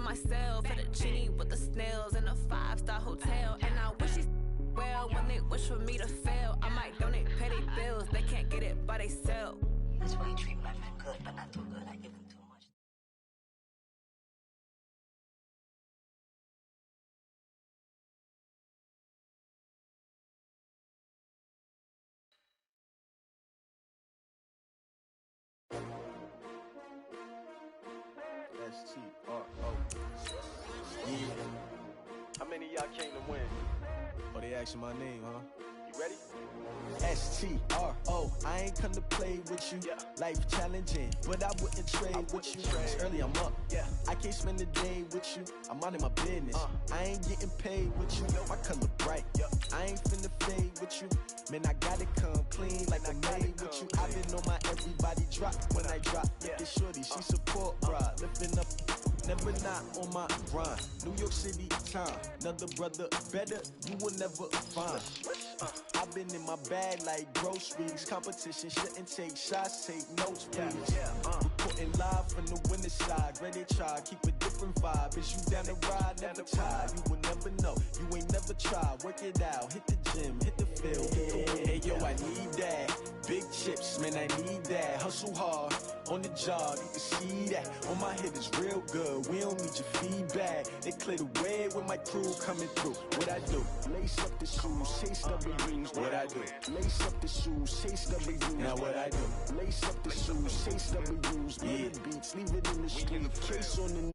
myself at a genie with the snails in a 5-star hotel. And I wish it well when they wish for me to fail. I might donate petty bills, they can't get it by they sell. That's why you treat my friend good, but not too good. I give him too much. S-T-R-O. Yeah. How many of y'all came to win? Oh, they asking my name, huh? You ready? S-T-R-O. I ain't come to play with you. Yeah. Life challenging, but I wouldn't trade with you. It's early, I'm up. Yeah. I can't spend the day with you. I'm minding my business. I ain't getting paid with you. My color bright. I ain't finna fade with you. Man, I gotta come clean like I made with you. I've been on my everybody drop when I drop. Look at shorty, she support ride. Lifting up, never not on my grind. New York City time. Another brother better, you will never find. I've been in my bag like groceries. Competition shouldn't take shots, take notes, please. Reporting live from the winning side. Ready to try, keep a different vibe. Is you down the ride, never tired. You will never know, you ain't never tried. Work it out, hit the gym, hit the field. Hey yo, I need that. Big chips, man, I need that. Hustle hard, on the job, you can see that. On my head is real good, we don't need your feedback. They clear the way with my crew coming through. What I do? Lace up the shoes, chase W's. What I do? Lace up the shoes, chase W's. Now what I do? Lace up the shoes, chase W's. Yeah. Beats, leave it in the street. Case on the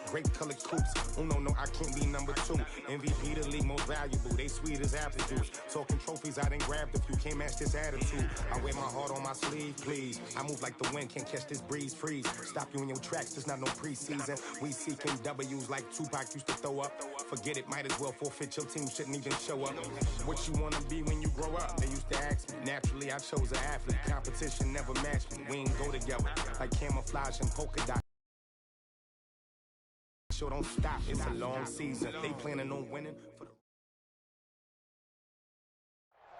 Great colored coops. Oh no, I can't be number 2. MVP the league most valuable. They sweet as apple juice. Talking trophies, I didn't grab the few. Can't match this attitude. I wear my heart on my sleeve, please. I move like the wind, can't catch this breeze. Freeze. Stop you in your tracks. There's not no preseason. We seeking W's like Tupac used to throw up. Forget it, might as well forfeit. Your team shouldn't even show up. What you wanna be when you grow up? They used to ask me. Naturally, I chose an athlete. Competition never matched me. We ain't go together like camouflage and polka dot. Don't stop, it's a long season. They planning on winning for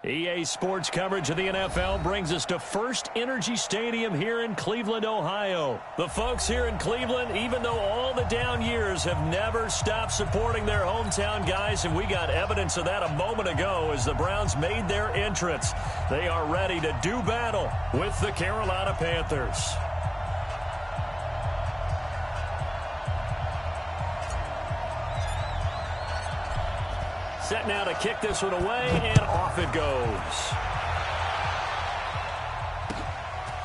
the EA Sports coverage of the NFL brings us to First Energy Stadium here in Cleveland, Ohio. The folks here in Cleveland, even though all the down years, have never stopped supporting their hometown guys, and we got evidence of that a moment ago as the Browns made their entrance. They are ready to do battle with the Carolina Panthers. Set now to kick this one away, and off it goes.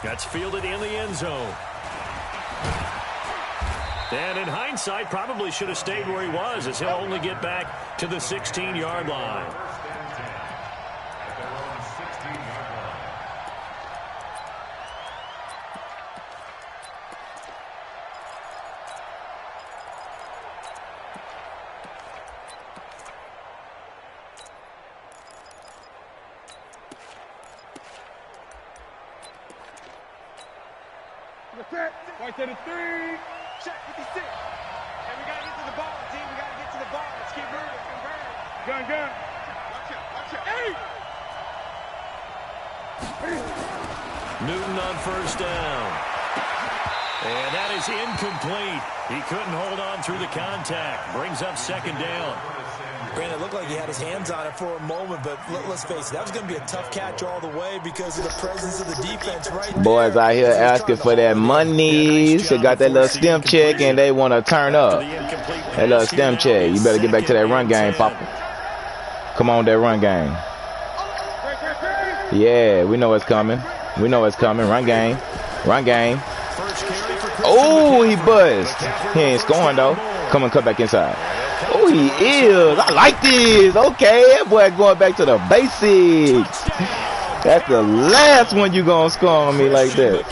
That's fielded in the end zone. And in hindsight, probably should have stayed where he was, as he'll only get back to the 16-yard line. Right to the 3. Check 56. And we got to get to the ball, team. We got to get to the ball. Let's keep moving. Gun. Watch out. Hey! Newton on first down. And that is incomplete. He couldn't hold on through the contact. Brings up second down. Brandon, it looked like he had his hands on it for a moment, but let's face it, that was going to be a tough catch all the way because of the presence of the defense right there. Boys out here asking for that money. They got that little stem check and they want to turn up. That little stem check. You better get back to that run game, Papa. Come on, that run game. Yeah, we know it's coming. Run game. Oh, he buzzed. He ain't scoring, though. Come on, cut back inside. Oh, he is. I like this. Okay, that boy going back to the basics. That's the last one you gonna score on me like that.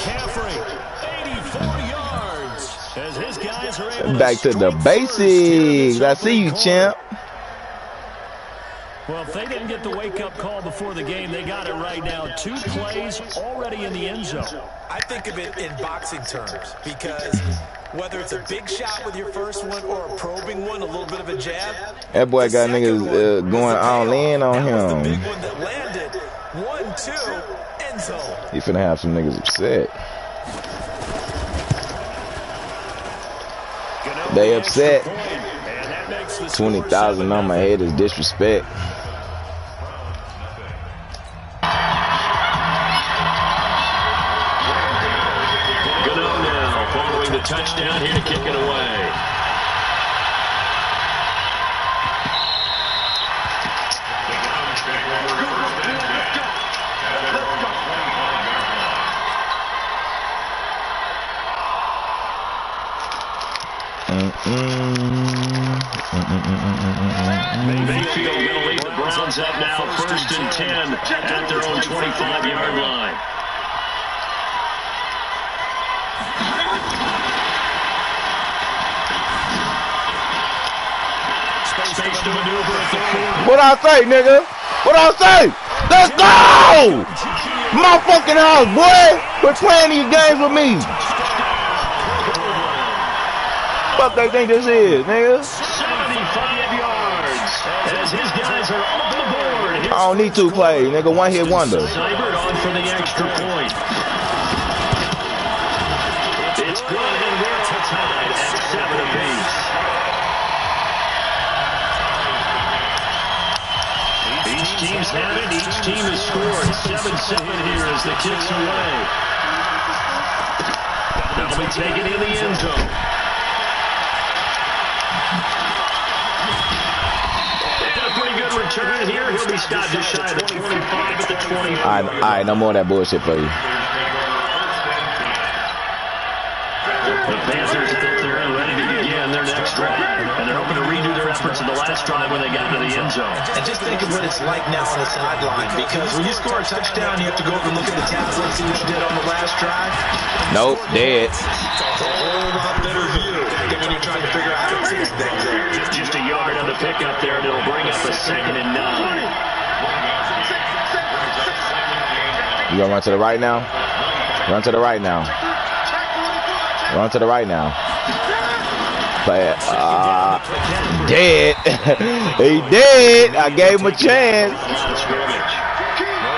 Back to the basics. I see you, champ. Well, if they didn't get the wake-up call before the game, they got it right now. 2 plays already in the end zone. I think of it in boxing terms because whether it's a big shot with your first one or a probing one, a little bit of a jab. That boy got niggas going all in on him. That was the big one that landed. 1-2, end zone. He finna have some niggas upset. They upset. 20,000 on my head is disrespect. Gano now following the touchdown here to kick it away. Mayfield going to lead the Browns up now, 1st and 10 at their own 25-yard line. Space to maneuver at the 40. What I say, nigga? What I say? Let's go! My fucking house, boy! Quit playing these games with me. What they think this is, nigga? 75 yards as his guys are on the board. I don't need to play, nigga. One hit wonder. Seibert on for the extra point. It's good and we're all tied at 7 apiece. Each team's had it. Each team has scored. 7-7 here as the kick's away. That'll be taken in the end zone. Return here, he'll be stopped just shy of the 25 at the 20. All right, no more of that bullshit for you. The Panthers think they're ready to begin their next drive, and they're hoping to redo their efforts in the last drive when they got into the end zone. And just think of what it's like now on the sideline, because when you score a touchdown, you have to go over and look at the tablet and see what you did on the last drive. Nope, dead. It's a whole lot better view than when you're trying to figure out how to fix things. Just a yard on the pickup there, and it'll bring up a 2nd and 9. You gonna run to the right now? Run to the right now. Run to the right now. Play it. Dead. He did. I gave him a chance.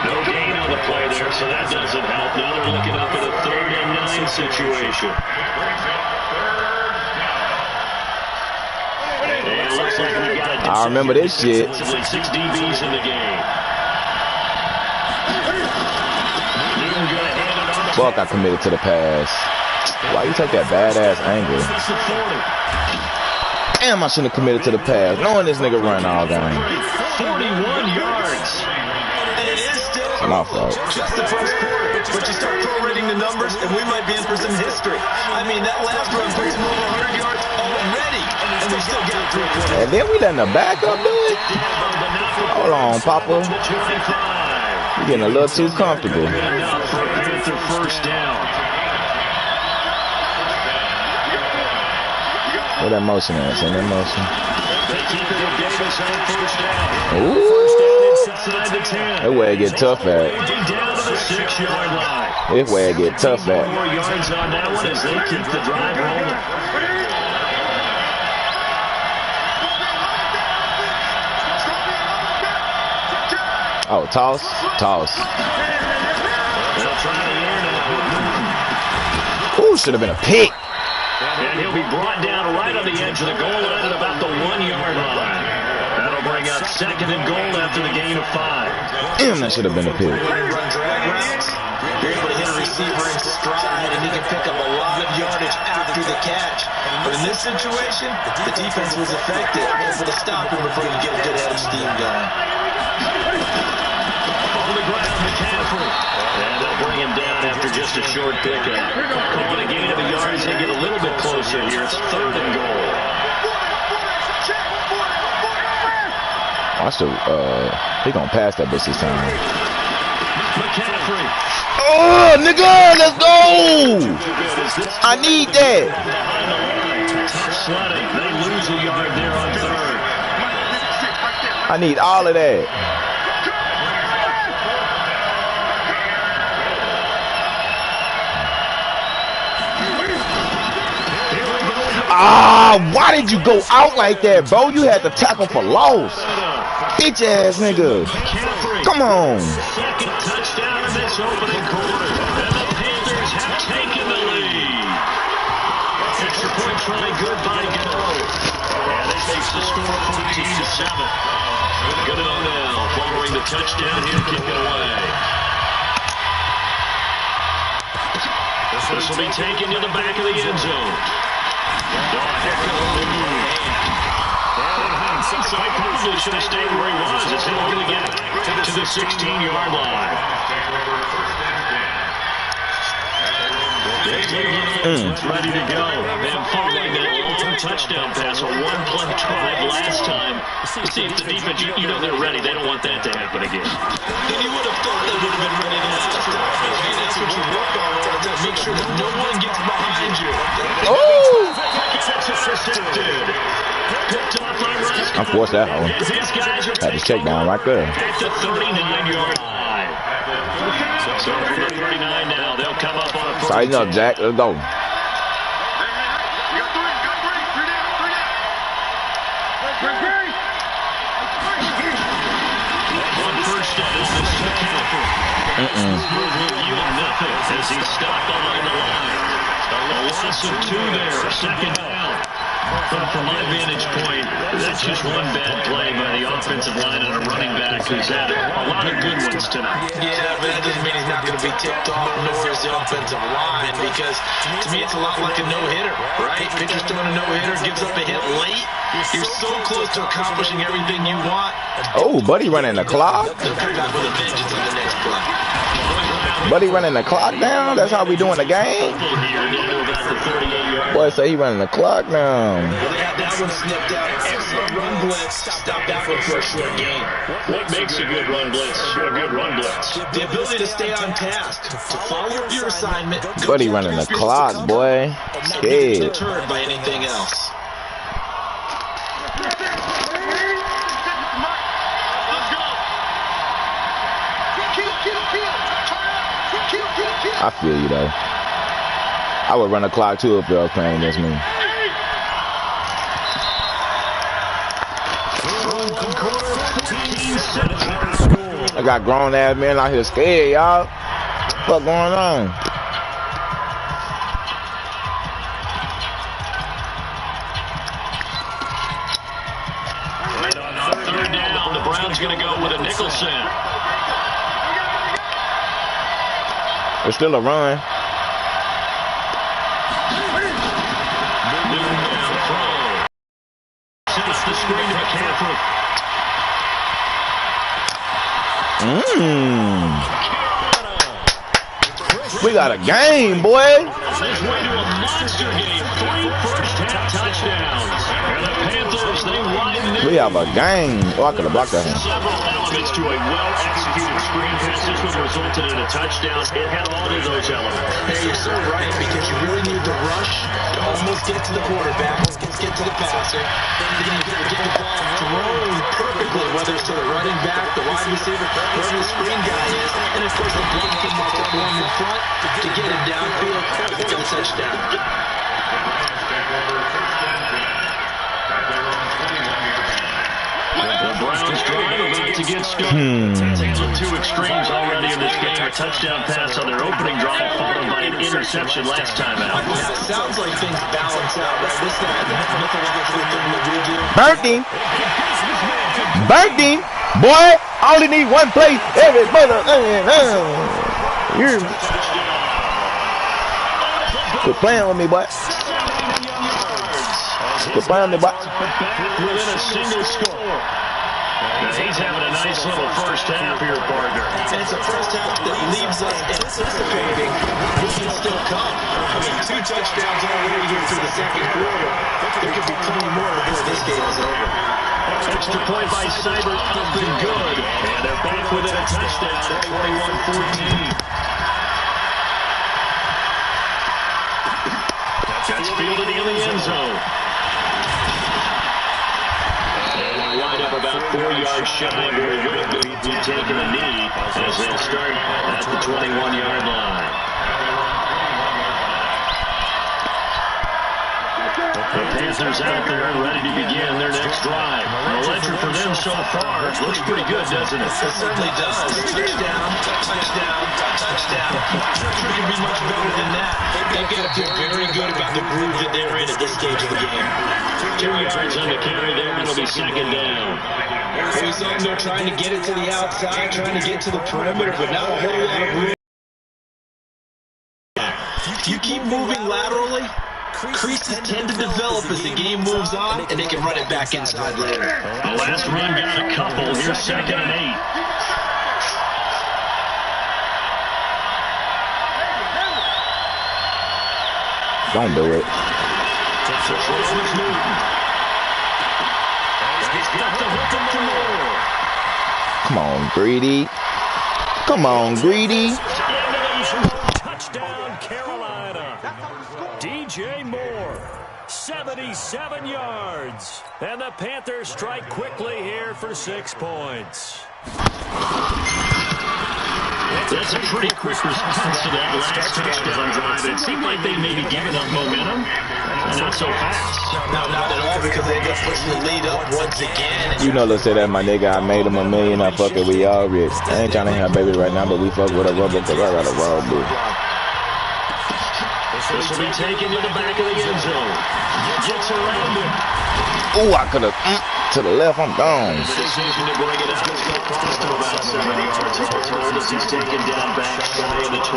No gain on the play there, so that doesn't help. Now they're looking up at a 3rd and 9 situation. It looks like we got I remember this shit. 6 DBs in the game. Fuck, I committed to the pass. Why you take that badass angle? Damn, I shouldn't have committed to the pass. Knowing this nigga run all game. 41 yards. And it is still My fault. just the first quarter, but you start prorating the numbers, and we might be in for some history. I mean, that last run puts him over 100 yards already, and we still got 3 quarters. And then we letting the backup do it? Hold on, Papa. You're getting a little too comfortable. First down. Where that motion at? Send that motion. They keep it with Davis on 1st down. Ooh. Inside the 10. That way it get tough at. Down to the 6-yard line. This way it get tough at. 4 yards on that one as they keep the drive rolling. Oh, toss? Toss. They'll try the air now. Ooh, should have been a pick. And he'll be brought down right on the edge of the goal line at about the 1-yard line. That'll bring up 2nd and goal after the gain of 5. Damn, that should have been a pick. Run drag routes, you're able to hit a receiver in stride, and he can pick up a lot of yardage after the catch. But in this situation, the defense was effective, able to stop him before he could get a good head of steam going. On the ground, McCaffrey. And they'll bring him down after just a short pickup. Calling a gain of a yard as they get a little bit closer here. It's 3rd and goal. Watch the, he gonna pass that bitch this time. McCaffrey. Oh, nigga, let's go! I need that. Tough sledding. They lose a yard there on 3rd. I need all of that. Ah, why did you go out like that, bro? You had to tackle for loss. Bitch ass nigga. Come on. Second touchdown in this opening quarter. And the Panthers have taken the lead. Extra point try good by Gano. the score 14-7. Gonna now following the touchdown here, kick it away. This will be taken to the back of the end zone. I probably should have stayed where he was. It's not going to get to the 16-yard line. Ready to go. And following that long touchdown pass, a one-play drive last time. See if the defense, you know they're ready. They don't want that to happen again. And you would have thought they would have been ready to have time. That's what you work on all the time. Make sure that no one gets behind you. Oh! I forced that one. Had to check down right there. At the 39-yard line. So from the 39 now, they'll come up on a first. Tighten up, Jack. Let's go. One first down is the second. Nothing as he's stopped along the line. A loss of 2 there. Second down. But from my vantage point, that's just one bad play by the offensive line and a running back who's had a lot of good ones tonight. Yeah, but that doesn't mean he's not going to be tipped off, nor is the offensive line, because to me it's a lot like a no-hitter, right? Pitcher's throwing a no-hitter, gives up a hit late. You're so close to accomplishing everything you want. Oh, Buddy running the clock. They'll come back with a vengeance on the next play. Buddy running the clock down. That's how we doing the game. Boy, say he running the clock down. Well, they had that one snipped out. Excellent run blitz. Stop that one for a short gain. What makes a good run blitz? A good run blitz. The ability to stay on task, to follow up your assignment. Buddy running the clock, boy. Scared. Not deterred by anything else. I feel you though. I would run the clock too if they were playing against me. I got grown ass men out here scared, y'all. What's going on? Third down, the Browns going to go with a nickel set. It's still a run. Sets the screen to McCaffrey. We got a game, boy. This way to a monster game. 3 first-half touchdowns. And the Panthers, they widen it. We have a game. Oh, I could have blocked that one. Several elements to a well-executed screen pass. This one resulted in a touchdown. It had all of those elements. Hey, you're so right, because you really need to rush to almost get to the quarterback, get to the passer. Then you get the ball thrown perfectly, whether it's to the running back, the wide receiver, wherever the screen guy is. And of course, the blocking off the form in front to get him downfield for the touchdown. The Browns drive about to get started. Tales of 2 extremes already in this game. A touchdown pass on their opening drive, followed by an interception last time out. Yeah, it sounds like things balance out, right? This time, mythological thing that we do. Burnt him. Burnt him. Boy, I only need one play. Every mother. Quit playing with me, boy. Quit playing with me, boy. Within a single score. Now he's having a nice little first half here, partner. And it's a first half that leaves us anticipating this can still come. I mean, 2 touchdowns already here through the second quarter. There could be plenty more before this game is over. Extra point by Cyber, up and good. And they're back within a touchdown at 21-14. That's fielded in the end zone. And wind up about 4 yards shy of where he would have been taking a knee as they'll start at the 21-yard line. The Panthers out there ready to begin their next drive. The ledger for them so far looks pretty good, doesn't it? It certainly does. Touchdown, touchdown, touchdown. Not sure it can be much better than that. They've got to feel very good about the groove that they're in at this stage of the game. 2 yards on the carry there. It'll be second down. We saw them trying to get it to the outside, trying to get to the perimeter, but not a whole lot of room. If you keep moving laterally, creases tend to develop as the game moves on, and they can run it back inside later. The last run got a couple. Here's 2nd and 8. Don't do it. Come on, Greedy. Come on, Greedy. Touchdown, Carolina. DJ Moore, 77 yards. And the Panthers strike quickly here for 6 points. That's a pretty quick response to that last touchdown drive. It seemed like they may be giving up momentum, and not so fast. No, not at all, because they just pushing the lead up once again. You know, let's say that, my nigga. I made him $1 million. I fuck it. We all rich. I ain't trying to have a baby right now, but we fuck with a rubber because I got a rubber. This will be taken to the back of the end zone. Gets around him. Oh, I could have to the left. I'm gone. Decision to bring it up close to about 7 yards. Alternatives, he's taken down back to the 20.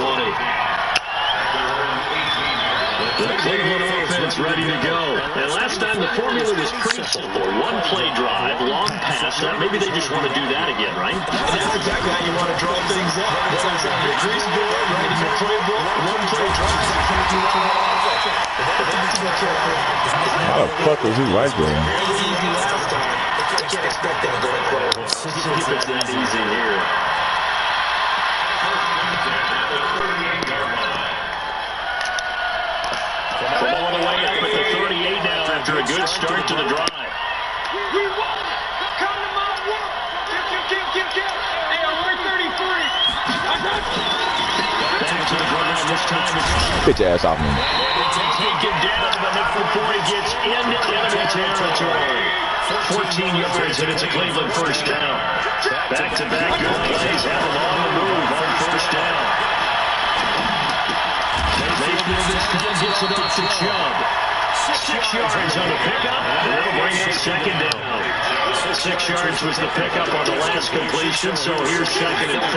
The Cleveland offense ready to go. And last time the formula was pretty simple. One play drive, long pass. Maybe they just want to do that again, right? That's exactly how you want to draw things up. Whether it's on your grease board, right in your playbook, one play drive. How the fuck was he right there? Really easy last time. I can't expect that going forward. If it's that easy here. From all the way up at the 38 now after a good start to the drive. We won! Come to my world! Kill! Hey, I'm 33! Back to the ground this time. Bitch ass off me. Taken down, but before he gets into enemy territory. 14 yards, and it's a Cleveland first down. Back-to-back good plays have him on the move on first down. Mayfield this time gets it off to Chubb. 6 yards on the pickup, and that'll bring up second down. 6 yards was the pickup on the last completion, so here's 2nd and 4.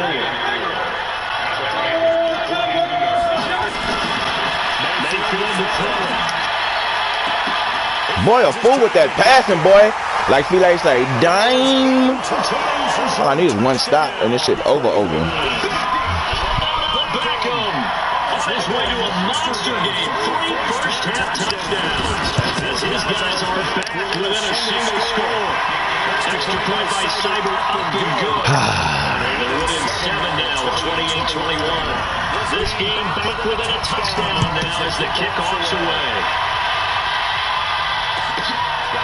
Boy, a fool with that passing, boy. Like Felix say, dime. All I need is one stop, and this shit over. Beckham on his way to a monster game. 3 first-half touchdowns. As his guys are back within a single score. Extra point by Cyber up and good. They're within 7 now at 28-21. This game back within a touchdown now as the kickoff's away.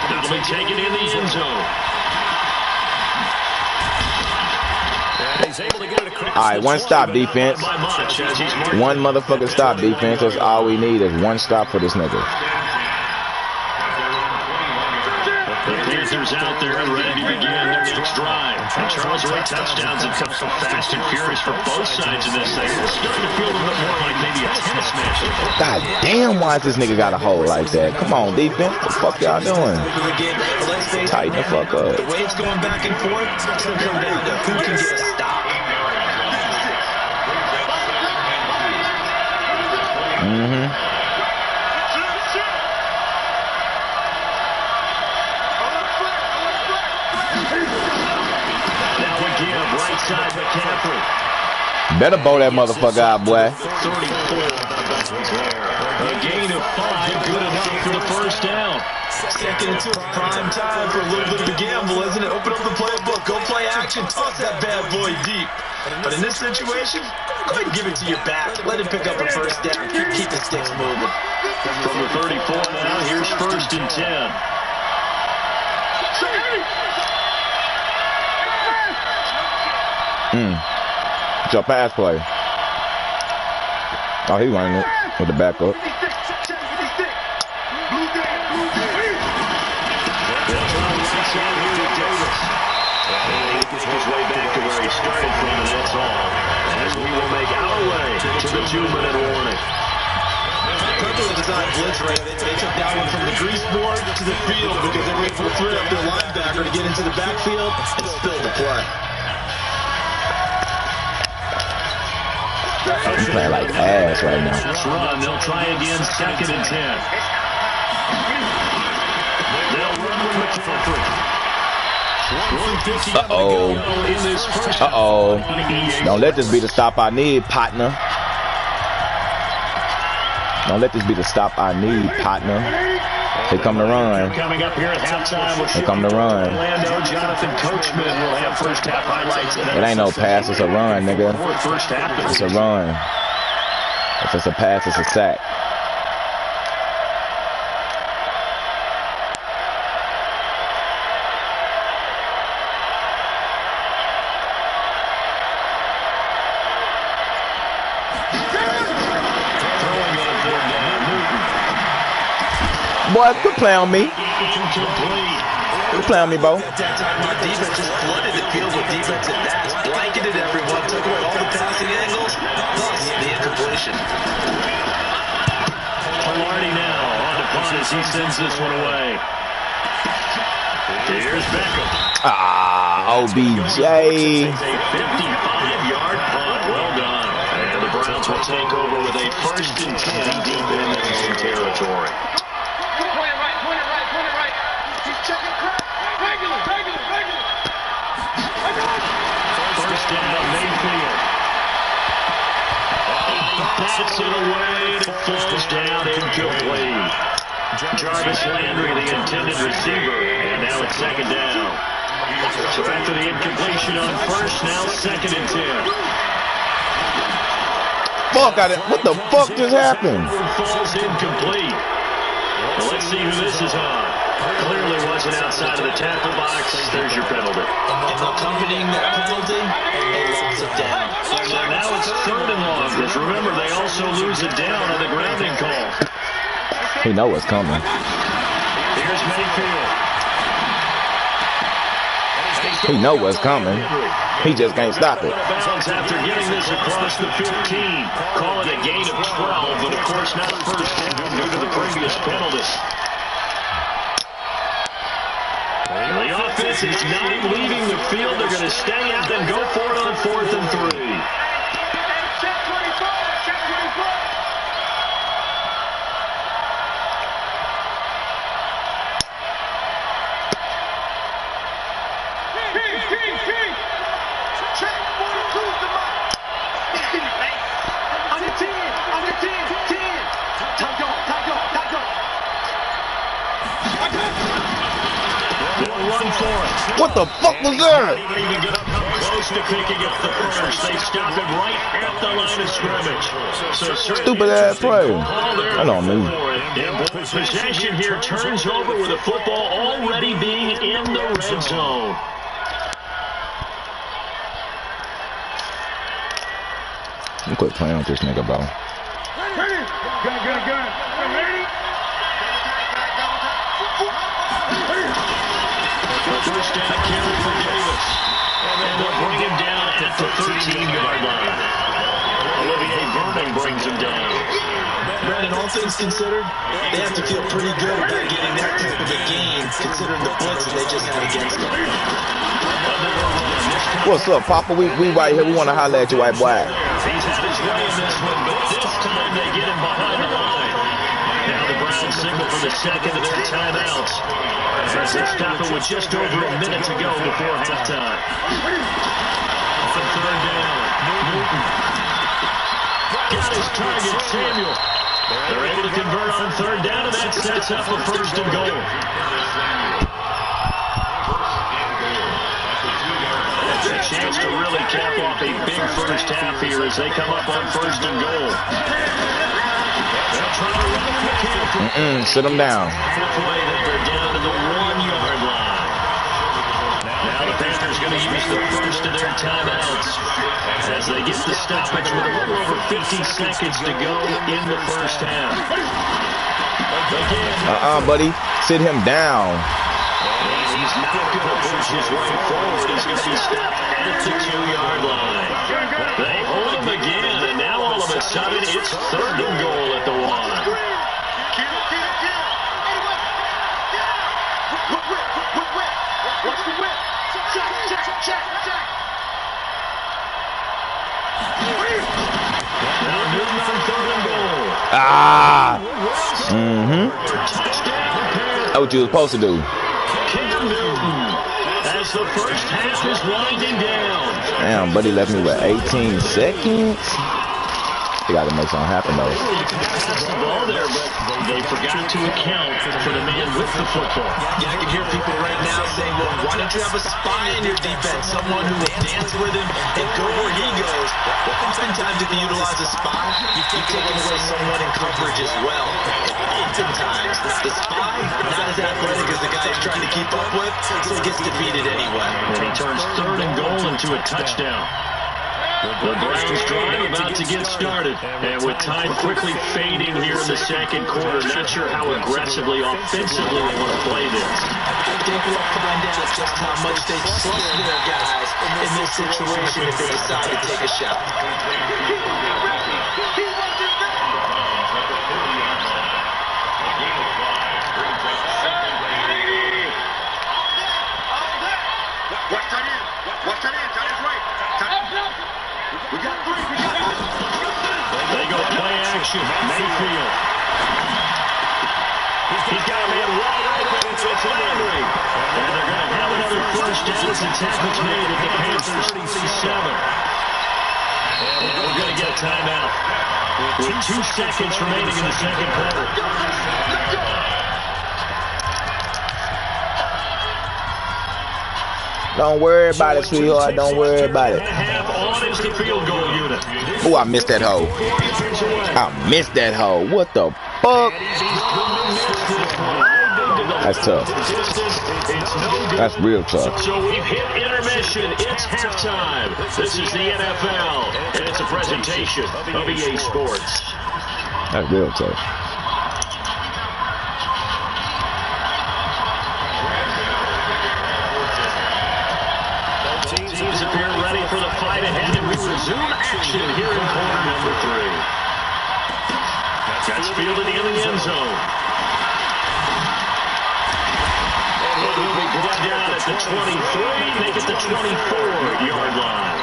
That'll be taken in the end zone. All right, one stop, defense. One motherfucking stop, defense. That's all we need is one stop for this nigga. The Panthers out there ready to begin their next drive. And Charles Wright touchdowns have come so fast and furious for both sides of this thing. It's starting to feel a little bit more like maybe a tennis match. God damn, why is this nigga got a hole like that? Come on, defense. What the fuck y'all doing? Tighten the fuck up. The way it's going back and forth, it's going to come down to who can get a stop. Better bow that motherfucker out, boy. 34. A gain of 5, good enough for the first down. Second into prime time for a little bit of a gamble, isn't it? Open up the playbook, go play action, toss that bad boy deep. But in this situation, go ahead and give it to your back. Let him pick up a first down. Keep the sticks moving. From the 34 now, here's 1st and 10. It's your pass play. Oh, he running it with the backup. His way back to where he started from, and that's all. As we will make our way to the 2-minute warning. Perfectly designed blitz right. They took that one from the grease board to the field because they were able to throw up their linebacker to get into the backfield and spill the play. He's playing like ass right now. Run. They'll try again, 2nd and 10. They'll run with McCaffrey. Uh-oh. Uh-oh. Don't let this be the stop I need, partner. Don't let this be the stop I need, partner. Here come the run. Coming up here at halftime. Here come the run. Orlando, Jonathan Coachman will have first half highlights. It ain't no pass, it's a run, nigga. It's a run. If it's a pass, it's a sack. Boy, quit playing on me. Quit playing on me, Bo. At that time, our defense just flooded the field with defensive backs, blanketed everyone, took away all the passing angles, thus the incompletion. Pilardi now on the punt as he sends this one away. Here's Beckham. OBJ. A 55-yard punt. Well done. And the Browns will take over with a 1st and 10 deep in their own territory. First down, Mayfield. Bats it away, and it falls down incomplete. Jarvis Landry, the intended receiver, and now it's 2nd down. So after the incompletion on 1st, now 2nd and 10. Fuck out of it. What the fuck just happened? Falls incomplete. Well, let's see who this is on. Clearly wasn't outside of the tackle box. There's your penalty. And accompanying that penalty, a loss of down. So now it's 3rd and long, because remember, they also lose a down on the grounding call. He know what's coming. Here's Mayfield. He know what's coming. He just can't stop it. After getting this across the 15, call it a gain of 12, but of course not first down due to the previous penalty. The offense is not leaving the field. They're going to stay out and go for it on 4th and 3. What the fuck was that? Close to picking up the first. They stop it right at the line of scrimmage. So stupid ass play. Hold on, me. Possession here turns over with the football already being in the red zone. You quit playing with this nigga, bro. Gun. Ready? First down carry for Davis. And they'll bring him down at the 13-yard line. Olivier Vernon brings him down. Brandon, all things considered, they have to feel pretty good about getting that type of a game, considering the blitz that they just had against them. What's up, Papa? We right here. We want to holler at you, white boy. He's had his way in this one, but this time they get him behind the line. Now the Browns signal for the 2nd of their timeouts. As they stop it with just over a minute to go before halftime. On 3rd down, Newton. Got his target, Samuel. They're able to convert on 3rd down, and that sets up a 1st and goal. That's a chance to really cap off a big first half here as they come up on 1st and goal. They'll try to run McCaffrey. Sit him down. Halfway, they're down to the 1-yard line. Now the Panthers going to use the first of their timeouts as they get the stoppage with a little over 50 seconds to go in the first half. Buddy. Sit him down. He's not going to push his way forward. He's going to be stopped at the 2-yard line. They hold him again, and now all of a sudden it's 3rd and goal at the 1. Now Newton on 3rd and goal. That's what you were supposed to do. Cam Newton, as the first half is winding down. Damn, buddy left me with 18 seconds. They got to make something happen, though. That's the ball there, but they forgot to account for the man with the football. Yeah, I can hear people right now saying, well, why don't you have a spy in your defense? Someone who will dance with him and go where he goes. Well, oftentimes, if you utilize a spy, you've taken away someone in coverage as well. Oftentimes, the spy, not as athletic as the guy he's trying to keep up with, so he gets defeated anyway. And he turns 3rd and goal into a touchdown. The Browns drive about to get started, and with time quickly fading here in the second quarter, not sure how aggressively, offensively they want to play this. I think we'll find out just how much they trust their guys in this situation if they decide to take a shot. They go play action. Mayfield. He's got a man wide open. It's Landry. And they're going to have another first down as the tackle's made at the Panthers 37. And we're going to get a timeout with 2 seconds remaining in the second quarter. Don't worry about it, sweetheart. Don't worry about it. Oh, I missed that hole. I missed that hole. What the fuck? That's tough. That's real tough. So we've hit intermission. It's halftime. This is the NFL, and it's a presentation of EA Sports. That's real tough. Teams appear ready for the fight ahead, and we resume action here in quarter number 3. That's fielded in the end zone. It will be brought down at the 23, make it the 24-yard line.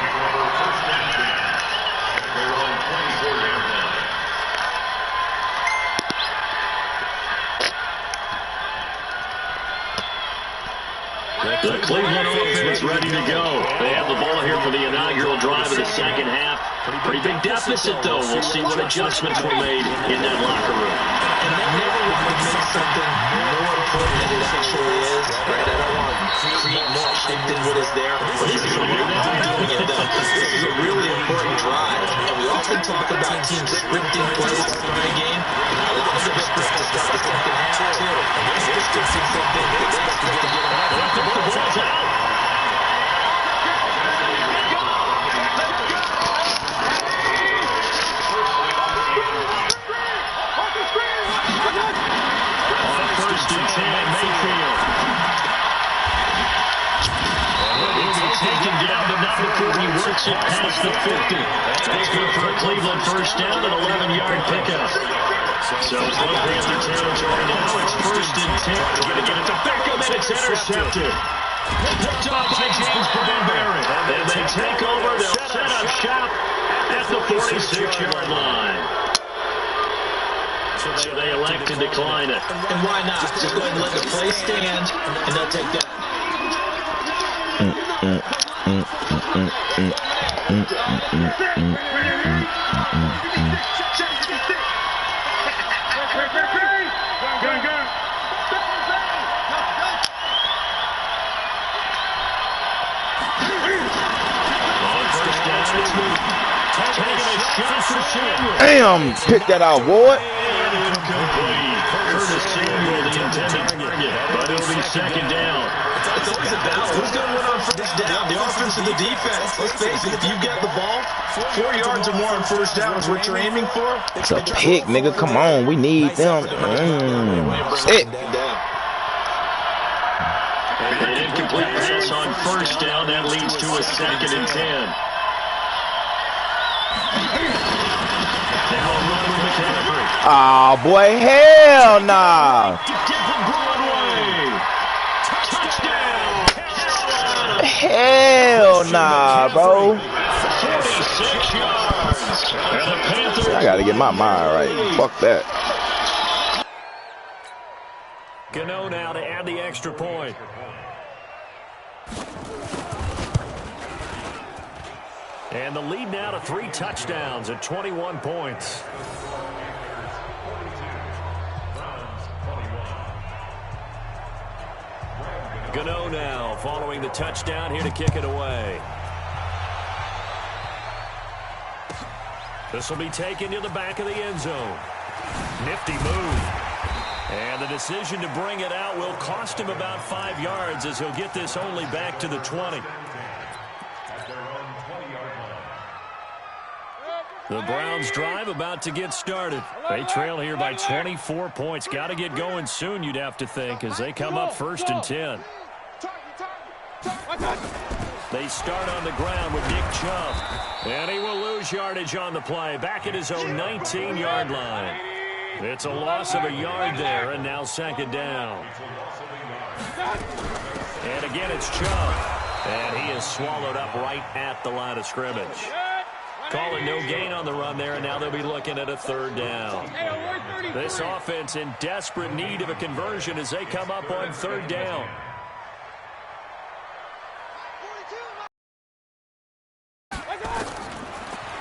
The Cleveland offense ready to go. They have the ball here for the inaugural drive of the second half. Pretty big deficit, though. We'll see what adjustments were made in that locker room. And I never want to make something more important than it actually is, right? I don't want to create more shit than what is there. But this is a really doing it, though. This is a really important drive. And we often talk about teams scripting plays to start a game. A lot of the scripts to start the second half, too. And this is scripting something that they expect to get on. The ball's out. Taken down to number 4. He works it past the 50. That's good for a Cleveland first down, an 11-yard pickup. So it's on Panther territory now. It's 1st and 10. Going to get it to Beckham, and it's intercepted. Picked up by James Bradbury. And they take over. They'll set up shop at the 46-yard line. So they elect to decline it. And why not? Just go ahead and let the play stand, and they'll take that. Damn, pick that out, boy. Curtis Samuel, the intended target, but it'll be second down. It's always a battle. Who's going to win on first down? The offense or the defense? Let's face it, if you get the ball, 4 yards or more on first down is what you're aiming for. It's a pick, nigga. Come on. We need them. Sit. An incomplete pass on first down. That leads to a 2nd and 10. Now a run with McCaffrey. Oh, boy. Hell nah. Hell nah, bro. 46 yards. I gotta get my mind right. Fuck that. Gano now to add the extra point. And the lead now to 3 touchdowns at 21 points. Gano now following the touchdown here to kick it away. This will be taken to the back of the end zone. Nifty move. And the decision to bring it out will cost him about 5 yards as he'll get this only back to the 20. The Browns drive about to get started. They trail here by 24 points. Got to get going soon, you'd have to think, as they come up 1st and 10. They start on the ground with Nick Chubb. And he will lose yardage on the play. Back at his own 19-yard line. It's a loss of a yard there, and now 2nd down. And again, it's Chubb. And he is swallowed up right at the line of scrimmage. Calling no gain on the run there, and now they'll be looking at a 3rd down. This offense in desperate need of a conversion as they come up on 3rd down.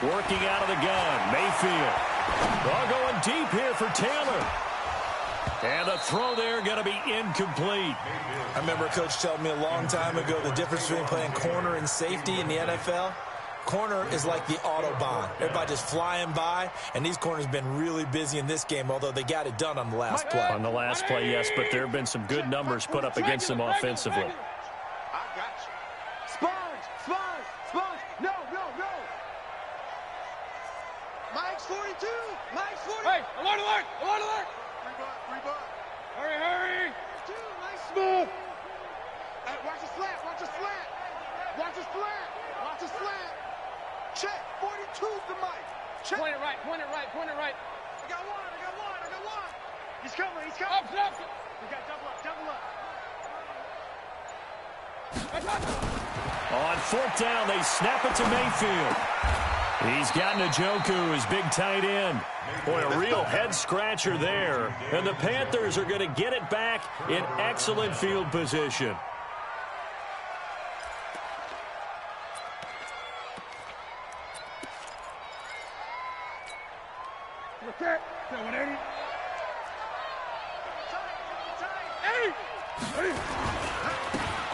Working out of the gun, Mayfield. All going deep here for Taylor. And the throw there going to be incomplete. I remember Coach telling me a long time ago the difference between playing corner and safety in the NFL. Corner is like the Autobahn. Everybody just flying by, and these corners have been really busy in this game, although they got it done on the last play. On the last play, yes, but there have been some good numbers put up against them offensively. I got you. Sponge. No. Mike's 42. Mike's 40. Hey, alert. Rebutt. Hurry. Nice smooth. Hey, watch the slant. Check. 42's the mic. Check. Point it right. I got one. He's coming. Up. We got double up. On 4th down, they snap it to Mayfield. He's got Njoku, his big tight end. Boy, a real head-scratcher there. And the Panthers are going to get it back in excellent field position. Okay. 180.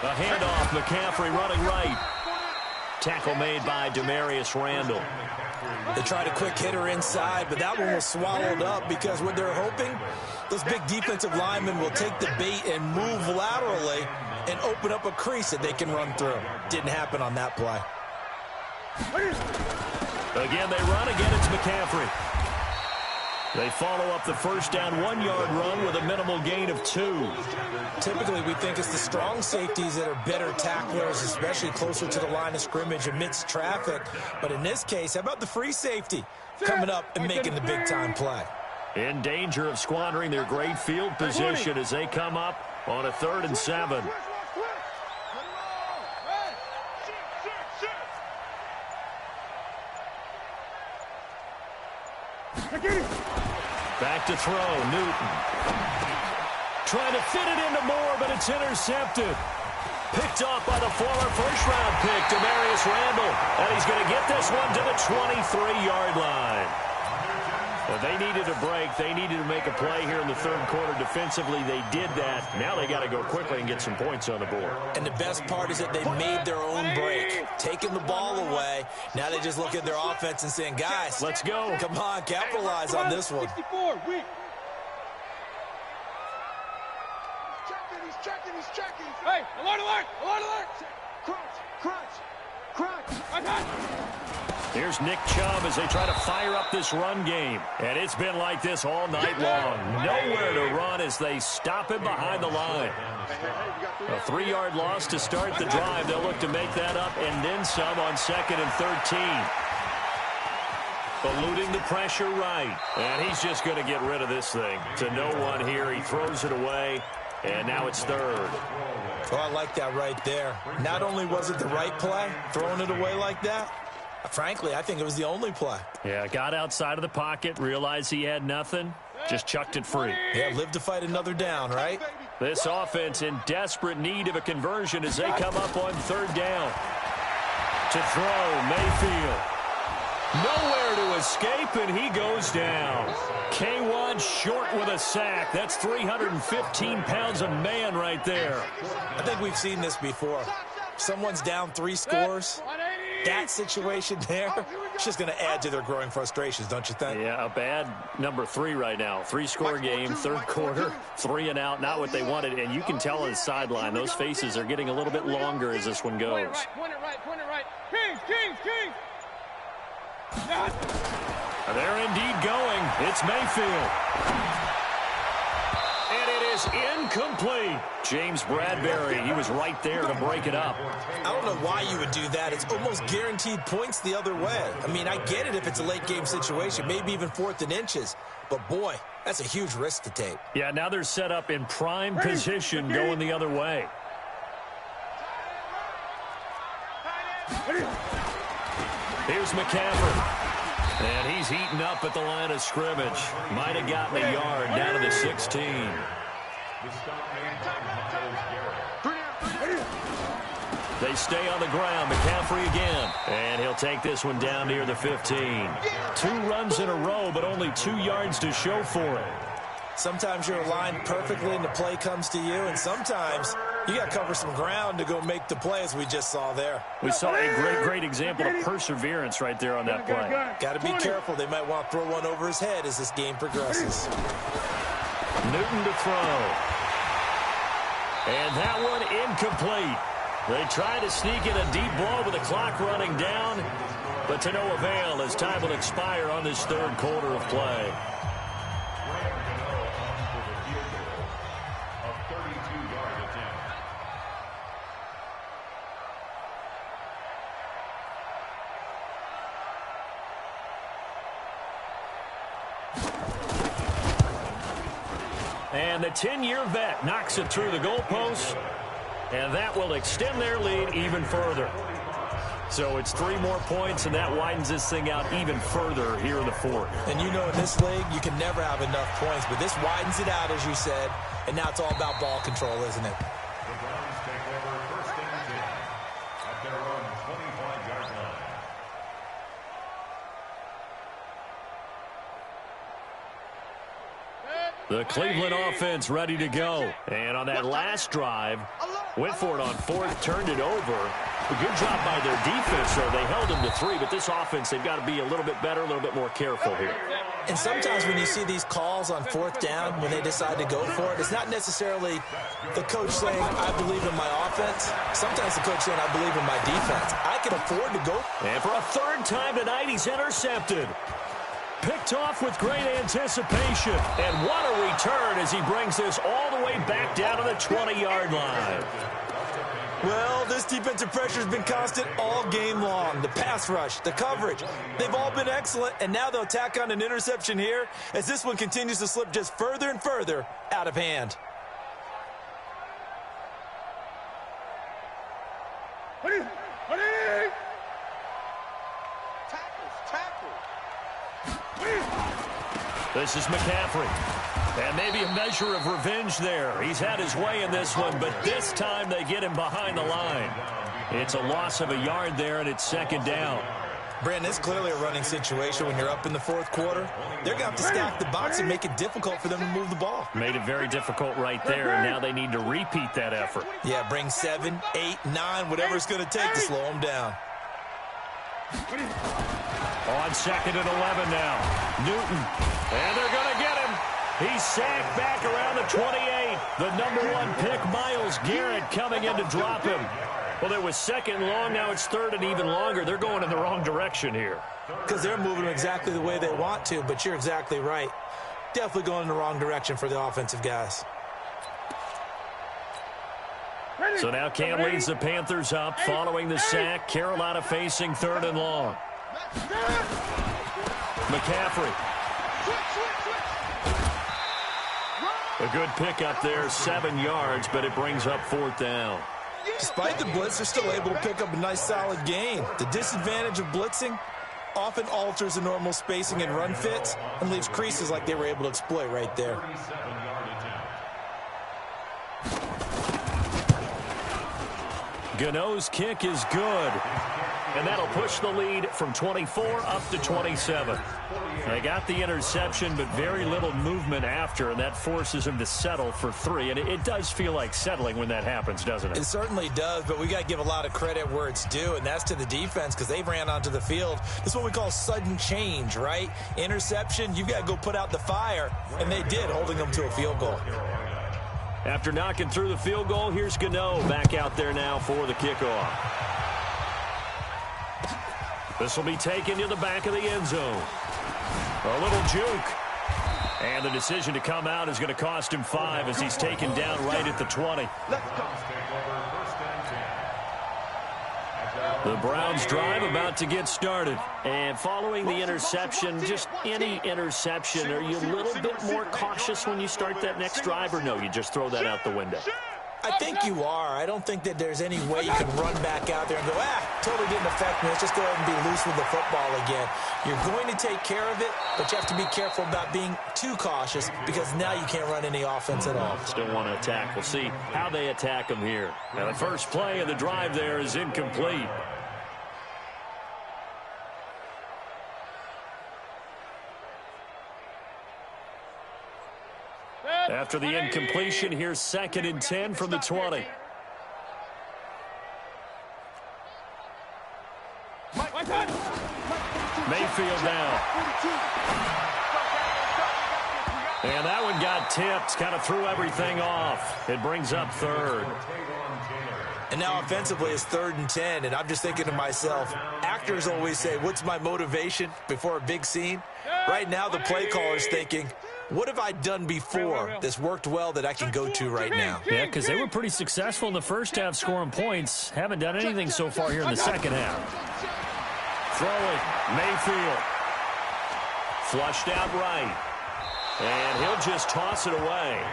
A handoff, McCaffrey running right. Tackle made by Demarius Randall. They tried a quick hitter inside, but that one was swallowed up because what they're hoping, those big defensive linemen will take the bait and move laterally and open up a crease that they can run through. Didn't happen on that play. Again, they run. Again, it's McCaffrey. They follow up the 1st down 1-yard run with a minimal gain of 2. Typically, we think it's the strong safeties that are better tacklers, especially closer to the line of scrimmage amidst traffic. But in this case, how about the free safety coming up and making the big-time play? In danger of squandering their great field position as they come up on a 3rd and 7. Back to throw, Newton. Trying to fit it into Moore, but it's intercepted. Picked off by the former 1st-round pick, Demarius Randall. And he's going to get this one to the 23-yard line. Well, they needed a break. They needed to make a play here in the 3rd quarter. Defensively, they did that. Now they got to go quickly and get some points on the board. And the best part is that they made their own break, taking the ball away. Now they just look at their offense and saying, guys, let's go. Come on, capitalize on this one. 64, weak. He's checking. Hey, alert. Crunch. Here's Nick Chubb as they try to fire up this run game. And it's been like this all night long. Nowhere to run as they stop him behind the line. A 3-yard loss to start the drive. They'll look to make that up and then some on 2nd and 13. Eluding the pressure right. And he's just going to get rid of this thing. To no one here. He throws it away. And now it's 3rd. Oh, I like that right there. Not only was it the right play, throwing it away like that, frankly, I think it was the only play. Yeah, got outside of the pocket, realized he had nothing, just chucked it free. Yeah, live to fight another down, right? This offense in desperate need of a conversion as they come up on 3rd down. To throw, Mayfield. Nowhere to escape, and he goes down. K1 short with a sack. That's 315 pounds of man right there. I think we've seen this before. Someone's down 3 scores. That situation there, it's just going to add to their growing frustrations, don't you think? Yeah, a bad number 3 right now. 3-score game, 3rd quarter, 3 and out, not what they wanted. And you can tell on the sideline, those faces are getting a little bit longer as this one goes. Point it right. Kings. They're indeed going. It's Mayfield. And it is incomplete. James Bradbury, he was right there to break it up. I don't know why you would do that. It's almost guaranteed points the other way. I mean, I get it if it's a late game situation, maybe even 4th and inches. But, boy, that's a huge risk to take. Yeah, now they're set up in prime position going the other way. Here's McCaffrey. And he's heating up at the line of scrimmage. Might have gotten a yard down to the 16. They stay on the ground. McCaffrey again. And he'll take this one down near the 15. 2 runs in a row, but only 2 yards to show for it. Sometimes you're aligned perfectly and the play comes to you, and sometimes you got to cover some ground to go make the play, as we just saw there. We saw a great example of perseverance right there on that play. Got to be careful. They might want to throw one over his head as this game progresses. Newton to throw. And that one incomplete. They try to sneak in a deep ball with the clock running down, but to no avail as time will expire on this 3rd quarter of play. And the 10-year vet knocks it through the goalpost, and that will extend their lead even further. So it's 3 more points, and that widens this thing out even further here in the 4th. And you know in this league, you can never have enough points, but this widens it out, as you said, and now it's all about ball control, isn't it? The Browns take over 1st and 10 at their own 25-yard line. The Cleveland offense ready to go. And on that last drive, went for it on 4th, turned it over. A good job by their defense, though. They held them to 3, but this offense, they've got to be a little bit better, a little bit more careful here. And sometimes when you see these calls on 4th down, when they decide to go for it, it's not necessarily the coach saying, I believe in my offense. Sometimes the coach saying, I believe in my defense. I can afford to go. And for a 3rd time tonight, he's intercepted. Picked off with great anticipation. And what a return as he brings this all the way back down to the 20-yard line. Well, this defensive pressure has been constant all game long. The pass rush, the coverage, they've all been excellent, and now they'll tack on an interception here as this one continues to slip just further and further out of hand. This is McCaffrey. And maybe a measure of revenge there. He's had his way in this one, but this time they get him behind the line. It's a loss of a yard there, and it's 2nd down. Brandon, it's clearly a running situation when you're up in the 4th quarter. They're going to have to stack the box and make it difficult for them to move the ball. Made it very difficult right there, and now they need to repeat that effort. Yeah, bring 7, 8, 9, whatever it's going to take to slow them down. On 2nd and 11 now. Newton. And they're going to get him. He's sacked back around the 28. The #1 pick, Myles Garrett, coming in to drop him. Well, there was second and long. Now it's third and even longer. They're going in the wrong direction here. Because they're moving exactly the way they want to, but you're exactly right. Definitely going in the wrong direction for the offensive guys. So now Cam leads the Panthers up following the sack. Carolina facing third and long. McCaffrey. A good pickup there, 7 yards, but it brings up fourth down. Despite the blitz, they're still able to pick up a nice solid gain. The disadvantage of blitzing often alters the normal spacing and run fits and leaves creases like they were able to exploit right there. Gano's kick is good, and that'll push the lead from 24 up to 27. They got the interception, but very little movement after, and that forces him to settle for 3. And it does feel like settling when that happens, doesn't it? It certainly does, but we got to give a lot of credit where it's due, and that's to the defense because they ran onto the field. This is what we call sudden change, right? Interception, you've got to go put out the fire, and they did, holding them to a field goal. After knocking through the field goal, here's Gano back out there now for the kickoff. This will be taken to the back of the end zone. A little juke. And the decision to come out is going to cost him 5 as he's taken down right at the 20. The Browns drive about to get started. And following the interception, just any interception, are you a little bit more cautious when you start that next drive, or no, you just throw that out the window? I think you are. I don't think that there's any way you can run back out there and go, totally didn't affect me. Let's just go ahead and be loose with the football again. You're going to take care of it, but you have to be careful about being too cautious because now you can't run any offense at all. Still want to attack. We'll see how they attack them here. Now, the first play of the drive there is incomplete. After the incompletion, here's 2nd and 10 from the 20. Mayfield now. And that one got tipped, kind of threw everything off. It brings up 3rd. And now offensively it's 3rd and 10, and I'm just thinking to myself, actors always say, what's my motivation before a big scene? Right now the play caller's thinking, what have I done before that's worked well that I can go to right now? Yeah, because they were pretty successful in the first half scoring points. Haven't done anything so far here in the second half. Throwing, Mayfield. Flushed out right. And he'll just toss it away.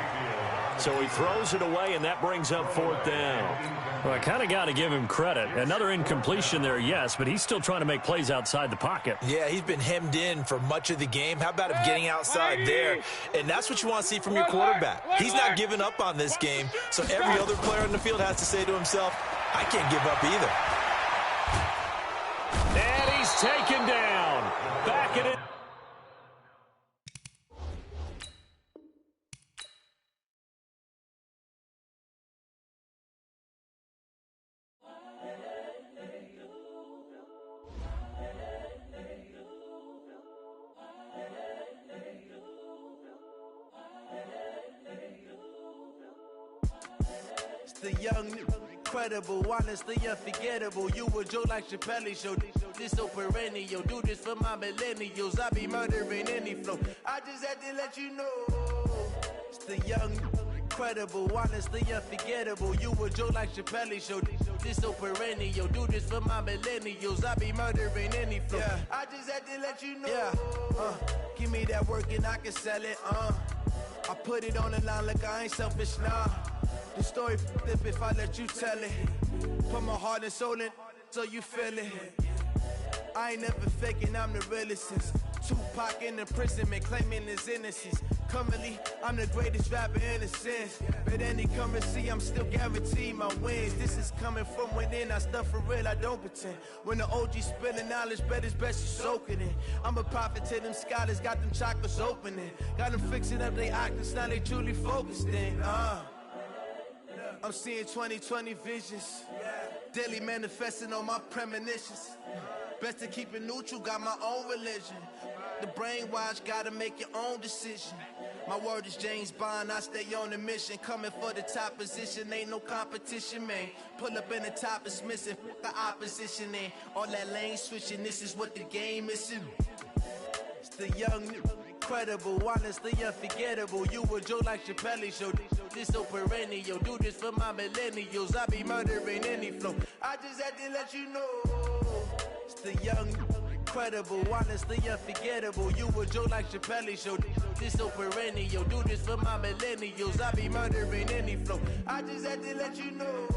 So he throws it away, and that brings up 4th down. Well, I kind of got to give him credit. Another incompletion there, yes, but he's still trying to make plays outside the pocket. Yeah, he's been hemmed in for much of the game. How about him getting outside there? And that's what you want to see from your quarterback. He's not giving up on this game, so every other player on the field has to say to himself, I can't give up either. And he's taken down. Back at it. The young, incredible, honestly unforgettable. You a Joe like Chappelle show. This so perennial. Do this for my millennials. I be murdering any flow. I just had to let you know. It's the young, incredible, honestly unforgettable. You a Joe like Chappelle show. This so perennial. Do this for my millennials. I be murdering any flow. Yeah. I just had to let you know. Yeah. Give me that work and I can sell it. I put it on the line like I ain't selfish, nah. The story flip if I let you tell it. Put my heart and soul in so you feel it. I ain't never faking, I'm the realest since Tupac in the imprisonment claiming his innocence. Currently, I'm the greatest rapper in a sense. But any currency, I'm still guaranteed my wins. This is coming from within, I stuff for real, I don't pretend. When the OG spilling knowledge, bet it's best you soak it in. I'm a prophet to them scholars, got them chakras opening. Got them fixing up they octaves, now they truly focused in. I'm seeing 20/20 visions. Daily manifesting on my premonitions. Best to keep it neutral, got my own religion. The brainwash, gotta make your own decision. My word is James Bond, I stay on the mission. Coming for the top position, ain't no competition, man. Pull up in the top is missing, the opposition in. All that lane switching, this is what the game is in. It's the young, incredible, honestly unforgettable. You a joke like Chappelle show. This so perennial, do this for my millennials. I be murdering any flow. I just had to let you know. It's the young, incredible, honestly unforgettable. You a joke like Chappelle show. This so perennial, do this for my millennials. I be murdering any flow. I just had to let you know.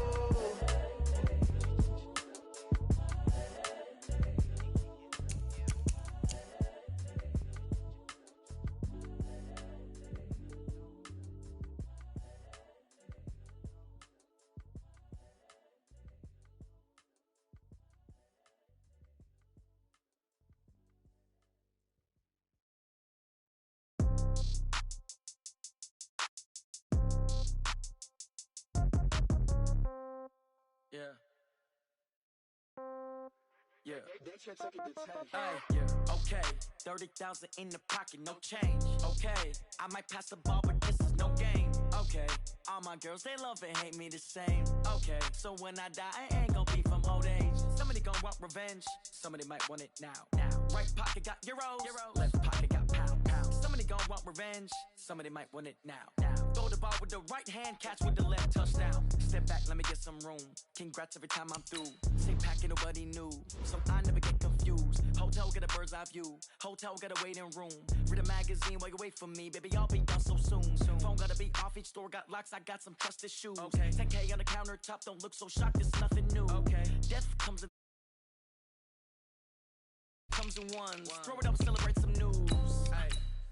Yeah. Yeah. Okay. 30,000 in the pocket, no change. Okay. I might pass the ball, but this is no game. Okay. All my girls, they love and hate me the same. Okay. So when I die, I ain't gon' be from old age. Somebody gon' want revenge. Somebody might want it now. Right pocket got euros. Left pocket got pound. Somebody gon' want revenge. Somebody might want it now. Throw the ball with the right hand, catch with the left, touchdown. Step back, let me get some room. Congrats every time I'm through. Same packet, nobody knew. So I never get confused. Hotel get a bird's eye view. Hotel get a waiting room. Read a magazine while you wait for me. Baby, I'll be done so soon. Phone gotta be off, each store got locks. I got some trusted shoes. 10K on the countertop, don't look so shocked, it's nothing new. Death comes in ones. Throw it up, celebrate some news.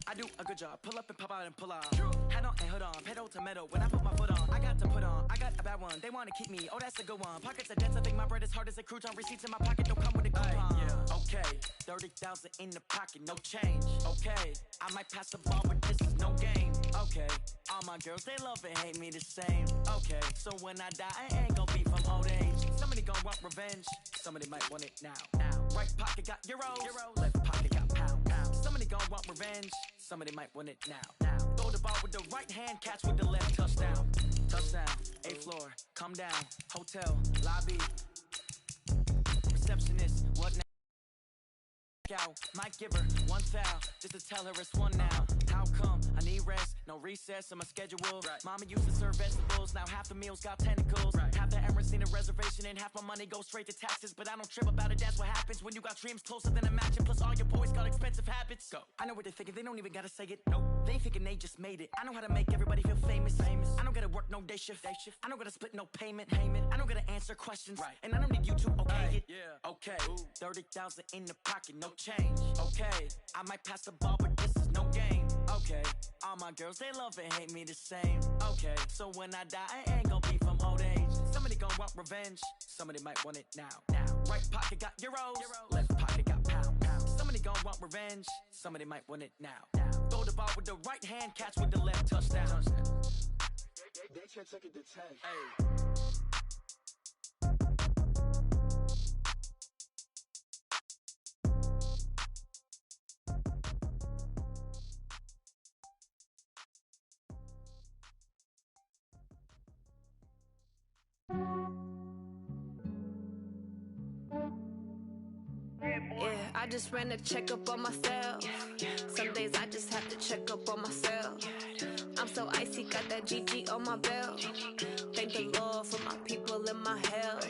I do a good job, pull up and pop out and pull out. Head on and hood on, pedal to metal. When I put my foot on, I got to put on. I got a bad one, they wanna keep me, oh that's a good one. Pockets are dense, I think my bread is hard as a crouton. Receipts in my pocket don't come with a coupon. Okay, 30,000 in the pocket, no change. Okay, I might pass the ball, but this is no game. Okay, all my girls, they love and hate me the same. Okay, so when I die, I ain't gon' be from old age. Somebody gon' want revenge, somebody might want it now. Right pocket got euros, left pocket got pound. Somebody gon' want revenge, somebody might want it now. Throw the ball with the right hand, catch with the left, touchdown. Touchdown, 8th floor, come down. Hotel, lobby, receptionist, what now? Out. Might give her one foul, just to tell her it's one now. How come? I need rest, no recess in my schedule. Mama used to serve vegetables, now half the meals got tentacles. Half the Emirates need a reservation and half my money goes straight to taxes. But I don't trip about it, that's what happens when you got dreams closer than a mansion. Plus all your boys got expensive habits. Go. I know what they're thinking, they don't even gotta say it. Nope. They thinking they just made it. I know how to make everybody feel famous. I don't gotta work no day shift. I don't gotta split no payment. I don't gotta answer questions. And I don't need you to okay it. Okay, 30,000 in the pocket, no change. Okay, I might pass the ball, but this is no game. Okay, all my girls, they love and hate me the same. Okay, so when I die, I ain't gon' be from old age. Somebody gon' want revenge, somebody might want it now. Right pocket got euros, left pocket got pound. Somebody gon' want revenge, somebody might want it now. Throw the ball with the right hand, catch with the left, touchdown. They can't take it to 10. Yeah, I just ran a checkup on myself. Some days I just have to check up on myself. I'm so icy, got that GG on my belt. Thank the Lord for my people and my health.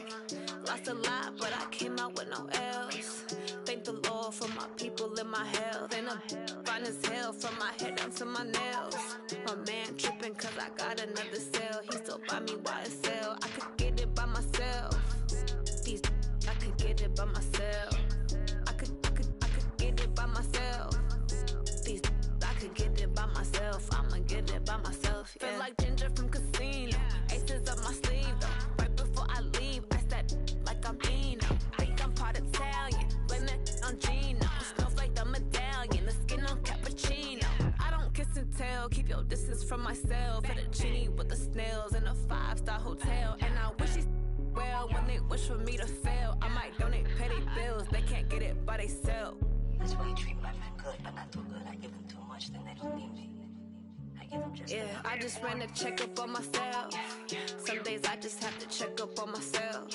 Lost a lot, but I came out with no L's. Thank the Lord for my people and my health. And I'm fine as hell from my head down to my nails. My man tripping cause I got another cell. He still buy me YSL. I could get it by myself. I could get it by myself. I could get it by myself. I could get it by myself. I'ma get it by myself. Yeah. Feel like Ginger from Casino. Aces up my sleeve though. Right before I leave, I said like I'm Dino. Think I'm part Italian. Blame it on Gino. Snowflake the medallion. The skin on cappuccino. I don't kiss and tell. Keep your distance from myself. At a genie with the snails in a 5-star hotel. And I wish well. When they wish for me to fail, I might donate, pay their bills. They can't get it by they self. That's why you treat my friend good, but not too good. I give them too much, then they don't need me. I give them just enough. I just ran a checkup on myself. Some days I just have to check up on myself.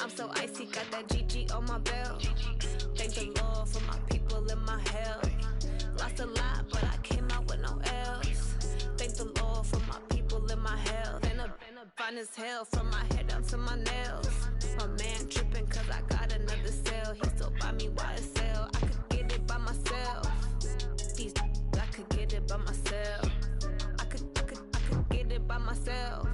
I'm so icy, got that GG on my belt. Thank the Lord for my people in my health. Lost a lot, but I came out with no else. Thank the Lord for my people in my health. Been a fine as hell from my head down to my nails. My man tripping cause I got another cell. He still buy me YSL. I could get it by myself. These I could get it by myself. I could get it by myself.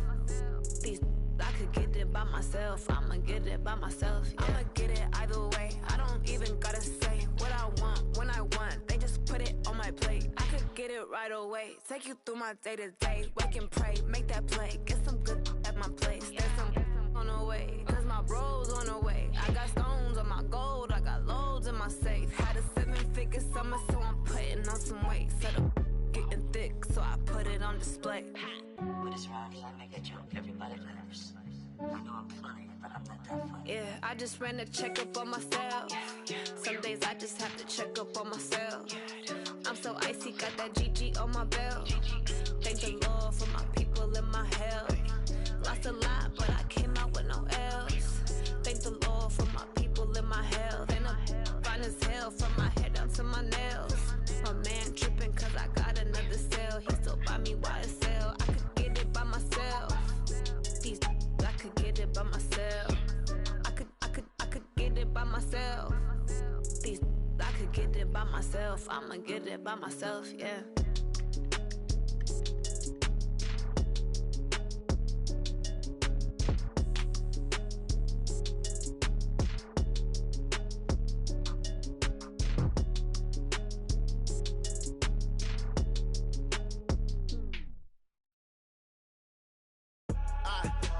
These I could get it by myself. I'ma get it by myself. Yeah. I'ma get it either way. I don't even gotta say what I want when I want. They just put it on my plate. I could get it right away. Take you through my day to day. Wake and pray, make that play. Get some good at my place. There's some on the way, cause my bros on the way. I got stones on my gold. I got loads in my safe. Had a 7-figure summer, so I'm putting on some weight. Set up getting thick, so I put it on display. With this rhyme, I make a joke. Everybody laughs. I know I'm funny, but I'm not that funny. Yeah, I just ran a checkup on myself. Some days I just have to check up on myself. I'm so icy, got that GG on my belt. Thank the Lord for my people in my health. Lost a lot, but I came out with no else. Thank the Lord for my people in my health. And I'm fine as hell from my head down to my nails. My man tripping cause I got another cell. He still buy me YSL. I could get it by myself. These I could get it by myself. I could get it by myself. These I could get it by myself. I'ma get it by myself, yeah.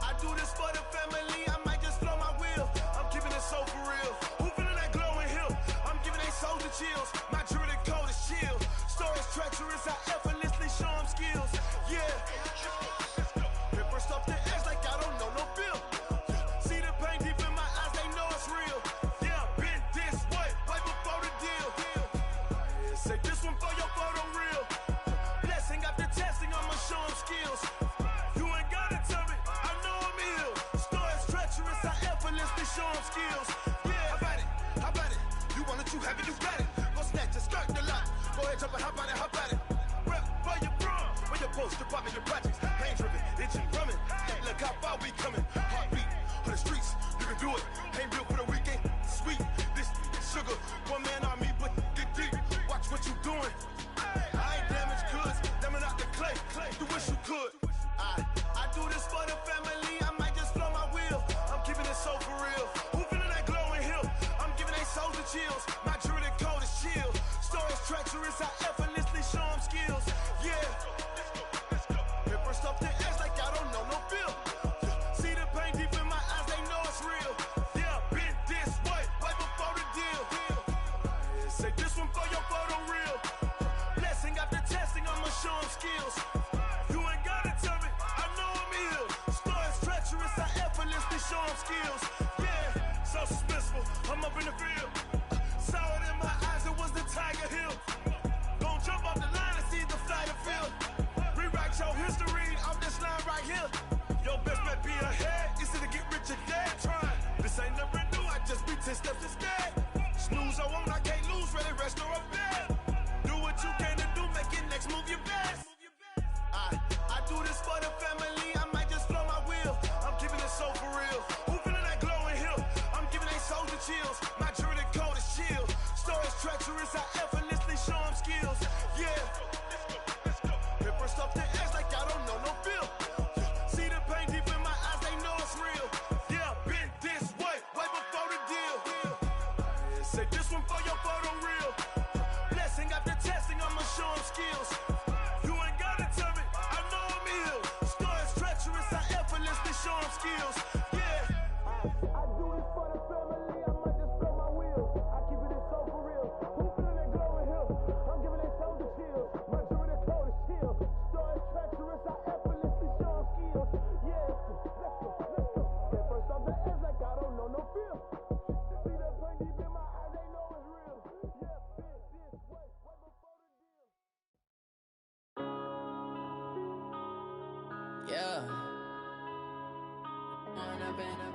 I do this for the family, I might just blow my wheel. I'm keeping it so for real. Who feeling that glowing hill? I'm giving they souls the chills. My jewelry cold is chill. Stories treacherous, I effortlessly show them skills. Yeah. Paper stuff the edge like I don't know no bill. See the pain deep in my eyes, they know it's real. Yeah, been this way, way before the deal. Say this one for your photo real. Blessing after testing, I'ma show them skills. You ain't gotta tell me, I know I'm ill. Stories treacherous, I effortlessly show them skills. Yeah, how about it? You want it, you have it, you got it. Go snatch it, skirt the lot. Go ahead, jump it, how about it? Rep for your brum, for your post, department, your projects. Pain driven, itching, drumming. Hey, look how far we coming. Heartbeat on the streets, you can do it. Ain't built for the weekend, sweet. This sugar, one man army, but get deep. Watch what you doing. I ain't damaged goods, damn out the clay. You wish you could. I do this for the family, I might just blow my wheel. I'm keeping it so for real. Who feeling that glowing hill? I'm giving they souls the chills. My jewelry cold is chill. Stories treacherous, I effortlessly show them skills. Yeah. Paper stuff the edge like I don't know no bill. See the pain deep in my eyes, they know it's real. Yeah, been this way, way before the deal. Say this one for your photo real. Blessing after testing, I'ma show them skills. You ain't gotta tell me, I know I'm ill. Stories treacherous, I effortlessly show them skills. Yeah, so suspenseful, I'm up in the field. Saw it in my eyes, it was the Tiger Hill. Gon' jump off the line and see the flight of field. Rewrite your history off this line right here. Your best bet be ahead, easy to get rich or dead. Trying, this ain't never new, I just be 10 steps instead. Snooze I won't, I can't lose, ready, rest or a bed. Do what you can to do, make it next move your best. I do this for the family, I might just blow my wheel. I'm keeping it so for real. Who feeling that glowing hill? I'm giving they souls the chills. My jewelry cold is chill. Stories treacherous, I effortlessly show them skills. Yeah. Paper stuff the edge like I don't know no bill. See the pain deep in my eyes, they know it's real. Yeah, been this way, way before the deal. Say this one for your photo real. Blessing after testing, I'ma show them skills. You ain't gotta tell me, I know I'm ill. Stories treacherous, I effortlessly show them skills. Yeah. I do this for the family, I might just blow my wheel. I keep it so for real. Who feeling that glowing hill? I'm giving they souls the chills.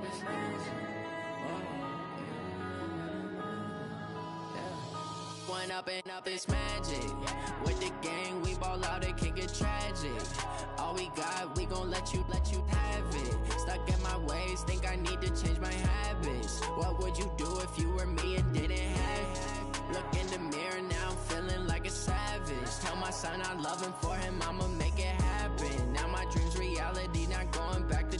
this magic. One up and up is magic. With the gang, we ball out, it can get tragic. All we got, we gon' let you have it. Stuck in my ways, think I need to change my habits. What would you do if you were me and didn't have it? Look in the mirror, now I'm feeling like a savage. Tell my son I love him, for him I'ma make it happen. Now my dream's reality, not going back to.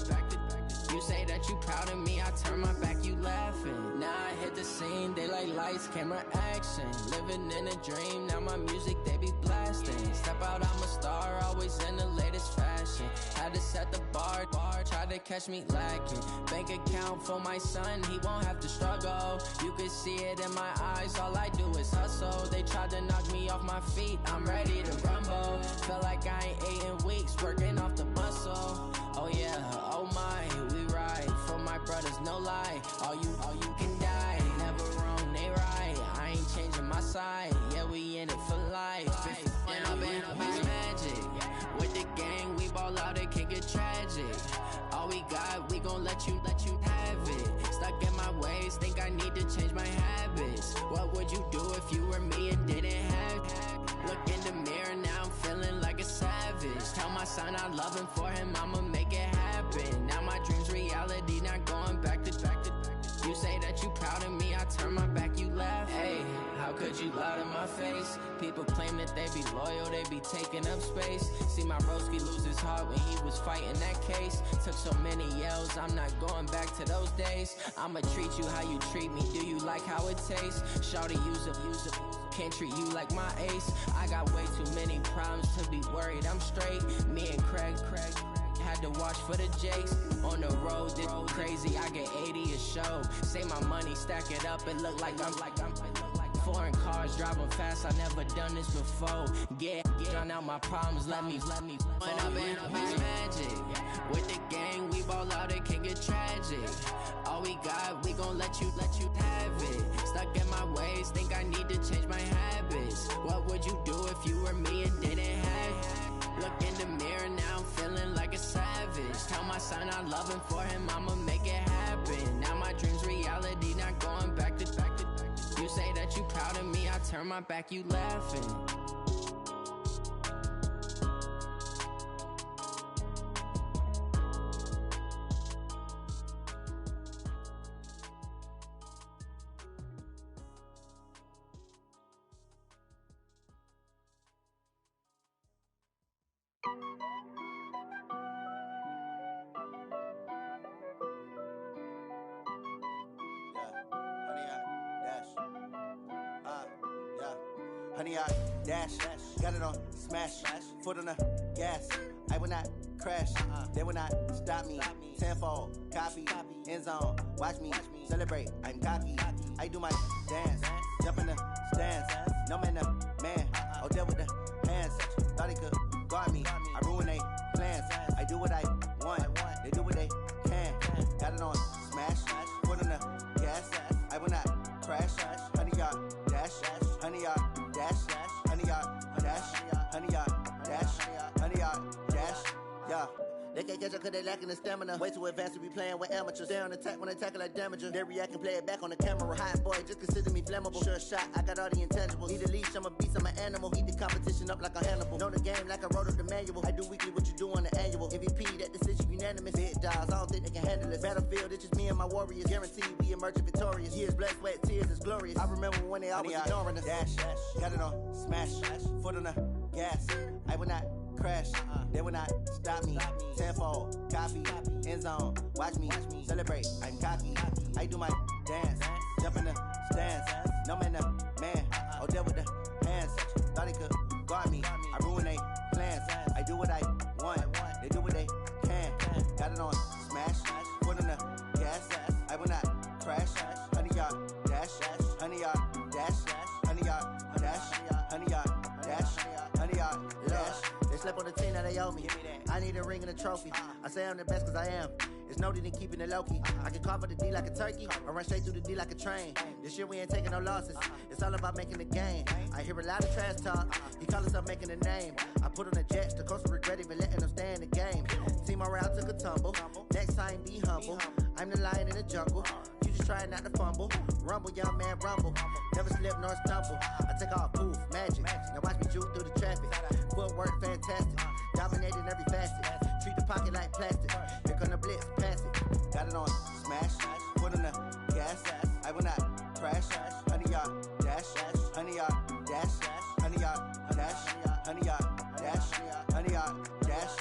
You say that you proud of me, I turn my back, you laughing. Now I hit the scene, they like lights, camera, action. Living in a dream, now my music, they be blasting. Step out, I'm a star, always in the latest fashion. Had to set the bar, try to catch me lacking. Bank account for my son, he won't have to struggle. You can see it in my eyes, all I do is hustle. They tried to knock me off my feet, I'm ready to rumble. Feel like I ain't ate in weeks, working off the muscle. Oh yeah, oh my, we ride for my brothers, no lie. All you can die, never wrong, they right. I ain't changing my side, yeah, we in it for life. And I've been magic. With the gang, we ball out, it can get tragic. All we got, we gon' let you have it. Stuck in my ways, think I need to change my habits. What would you do if you were me and didn't have it? Look in the mirror, now I'm feeling like a savage. Tell my son I love him, for him I'ma make it happen. Now my dream's reality, not going back to. You say that you proud of me, I turn my back, you laugh. Hey, how could you lie to my face? People claim that they be loyal, they be taking up space. See my broski lose his heart when he was fighting that case. Took so many yells, I'm not going back to those days. I'ma treat you how you treat me, do you like how it tastes? Shawty, use it. Can't treat you like my ace. I got way too many problems to be worried, I'm straight. Me and Craig had to watch for the Jakes. On the road, this crazy, I get 80 a show. Say my money, stack it up, it look like I'm foreign cars, driving fast, I never done this before. Drown out my problems, let me When I've been magic. With the gang, we ball out, it can get tragic. All we got, we gon' let you have it. Stuck in my ways, think I need to change my habits. What would you do if you were me and didn't have it? Look in the mirror, now I'm feeling like a savage. Tell my son I love him, for him I'ma make it happen. Now my dream's reality, not going back to. You say that you proud of me, I turn my back, you laughing. Honey, I dash, got it on smash, foot on the gas. I will not crash, they will not stop me. Tenfold, copy, end zone, watch me celebrate. I'm cocky, I do my dance, jump in the stands. No man, the man, oh there with the hands. Thought he could guard me, I ruin they plans. I do what I want, they do what they can. Got it on smash, foot on the gas. I will not crash, honey, y'all dash, honey, y'all dash, honey, y'all dash, honey, y'all dash, honey, y'all dash, yeah. They can't catch up cause they lacking the stamina. Way too advanced to be playing with amateurs. Stay on attack when they tackle like damager. They react and play it back on the camera. Hot boy, just consider me flammable. Sure shot, I got all the intangibles. Need a leash, I'm a beast, I'm an animal. Eat the competition up like a Hannibal. Know the game like I wrote up the manual. I do weekly what you do on the annual. MVP, that decision unanimous. Big dogs, I don't think they can handle this. Battlefield, it's just me and my warriors. Guaranteed we emerge victorious. Years, blood, sweat, tears, is glorious. I remember when they always ignoring us. Dash, got it on smash, foot on the gas. I will not crash, they will not stop me. Tenfold, copy, end zone, watch me celebrate. I'm cocky, I do my dance, jump in the stands. No man, the man, oh there with the hands. Thought he could guard me, I ruin they plans. I do what I want, they do what they can. Got it on smash, foot on the gas. I will not crash, honey, y'all dash, honey, y'all dash, honey, y'all dash, honey, y'all dash, honey, y'all dash. They slept on the team that they owe me. I need a ring and a trophy. I say I'm the best cause I am. It's no need in keeping it low-key. I can carve up the D like a turkey or run straight through the D like a train. This year we ain't taking no losses. It's all about making the game. I hear a lot of trash talk. He call himself making a name. I put on the Jets. The coach will regret even letting them stay in the game. Team morale took a tumble. Next time be humble. I'm the lion in the jungle. You just trying not to fumble. Rumble, young man, rumble. Never slip nor stumble. I take off, poof, magic. Now watch me juke through the traffic. Footwork, fantastic. Dominating every facet. Treat the pocket like plastic. Here come the blitz, pass it. Got it on smash. Put on the gas. I will not crash. 100-yard dash. 100-yard dash. 100-yard dash. 100-yard dash. 100-yard dash.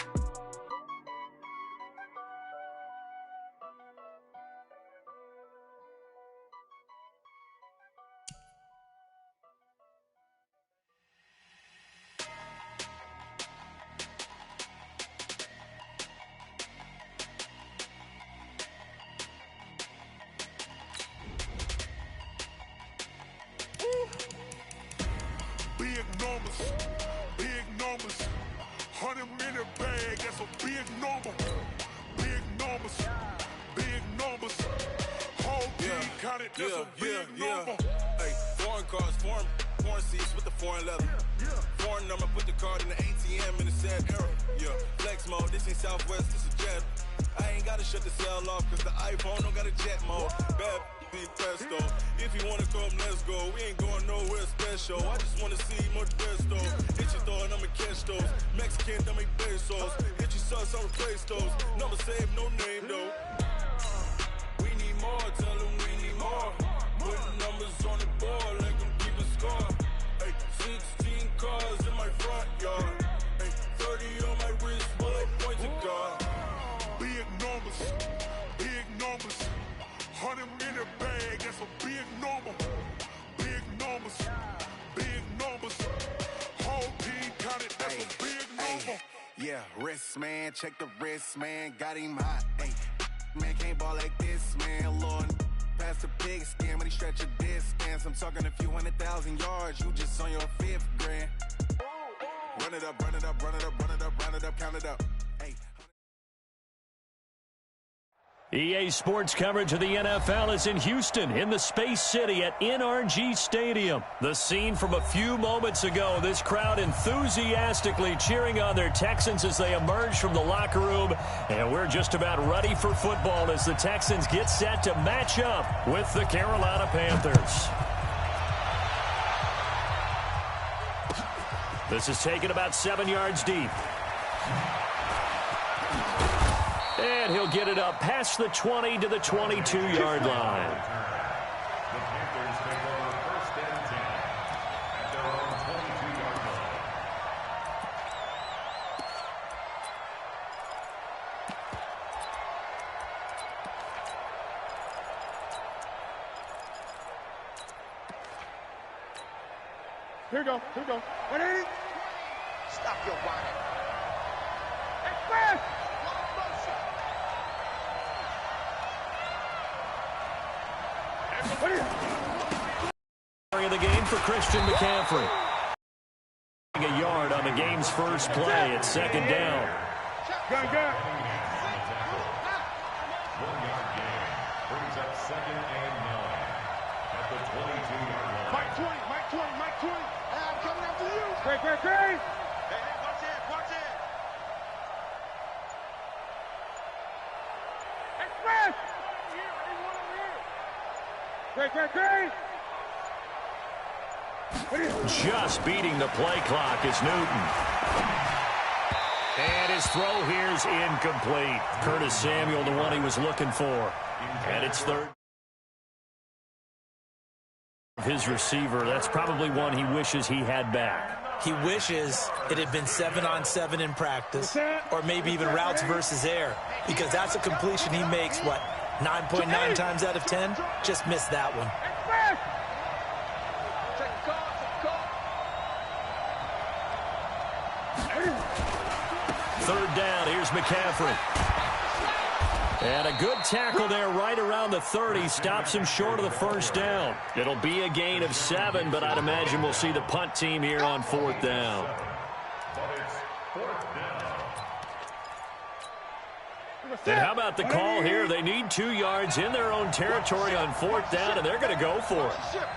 Big numbers, 100 in the bag, that's a big number. Big numbers, whole team counted, that's a big number. Hey, foreign cars, foreign seats with the foreign leather. Foreign number, put the card in the ATM in the sad era. Yeah, flex mode, this ain't Southwest, this is Jet. I ain't gotta shut the cell off, cause the iPhone don't got a jet mode. Bad be presto. If you wanna come, let's go. We ain't going nowhere special. I just wanna see much presto. Hit your thought, I'ma catch those. Mexican, I'ma pesos. Hit your sus, I'll replace those. Number saved, no name though. We need more, tell them we need more. Putting numbers on the board, let them keep a score. Hey, 16 cars in my front yard. Hey, 30 on my wrist, while I point to God. Big numbers, 100 in the bag, that's a big number. Big numbers, whole team counted, that's a big number. Yeah, wrist man, check the wrist man, got him hot. Hey, man can't ball like this, man. Lord, past the pig skin, but he stretch a distance. I'm talking a few 100,000 yards, you just on your 5th grand. Run it up, run it up, run it up, run it up, round it up, count it up. Hey. EA Sports coverage of the NFL is in Houston, in the Space City at NRG Stadium. The scene from a few moments ago, this crowd enthusiastically cheering on their Texans as they emerge from the locker room. And we're just about ready for football as the Texans get set to match up with the Carolina Panthers. This is taken about 7 yards deep. And he'll get it up past the 20 to the 22-yard line. The Panthers take over 1st and 10 at their own 22-yard line. Here we go. 180. Stop your whining. Express! Of the game for Christian McCaffrey. A yard on the game's first play at 2nd down. Gun. 1 yard gain brings up 2nd and 9 at the 22-yard line. Mike 20. Hey, I'm coming after you. Great. Hey, watch it. Express! Great. Just beating the play clock is Newton. And his throw here's incomplete. Curtis Samuel, the one he was looking for. And it's 3rd. His receiver, that's probably one he wishes he had back. He wishes it had been 7-on-7 in practice, or maybe even routes versus air, because that's a completion he makes, 9.9 times out of 10? Just missed that one. Third down, here's McCaffrey. And a good tackle there right around the 30. Stops him short of the 1st down. It'll be a gain of 7, but I'd imagine we'll see the punt team here on 4th down. And how about the call here? They need 2 yards in their own territory on 4th down, and they're going to go for it. Check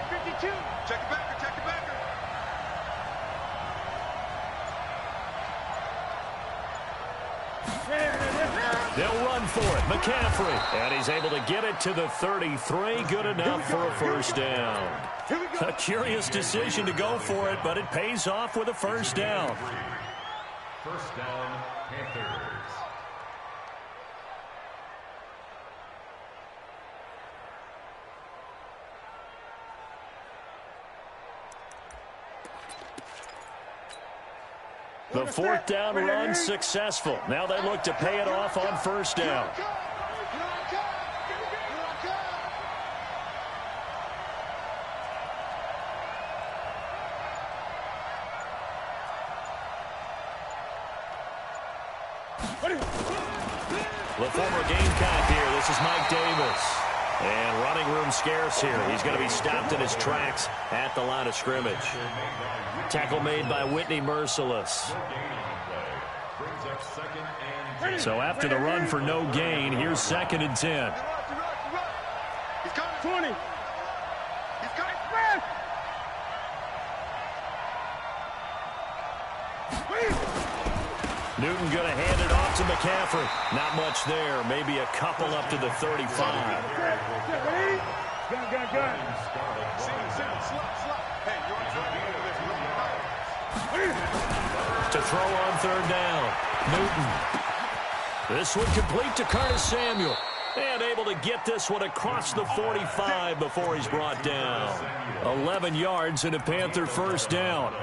52. Check it backer. They'll run for it. McCaffrey. And he's able to get it to the 33. Good enough for a first down. A curious decision to go for it, but it pays off with a first down. First down, Panthers. The fourth down run successful. Now they look to pay it off on first down. The former Gamecock here. This is Mike Davis. And running room scarce here. He's going to be stopped in his tracks at the line of scrimmage. Tackle made by Whitney Merciless. So after the run for no gain, here's 2nd and 10. He's got 20. He's got it. Newton going to hand it off to McCaffrey. Not much there. Maybe a couple up to the 35. Gun. To throw on third down. Newton. This one complete to Curtis Samuel. And able to get this one across the 45 before he's brought down. 11 yards and a Panther first down.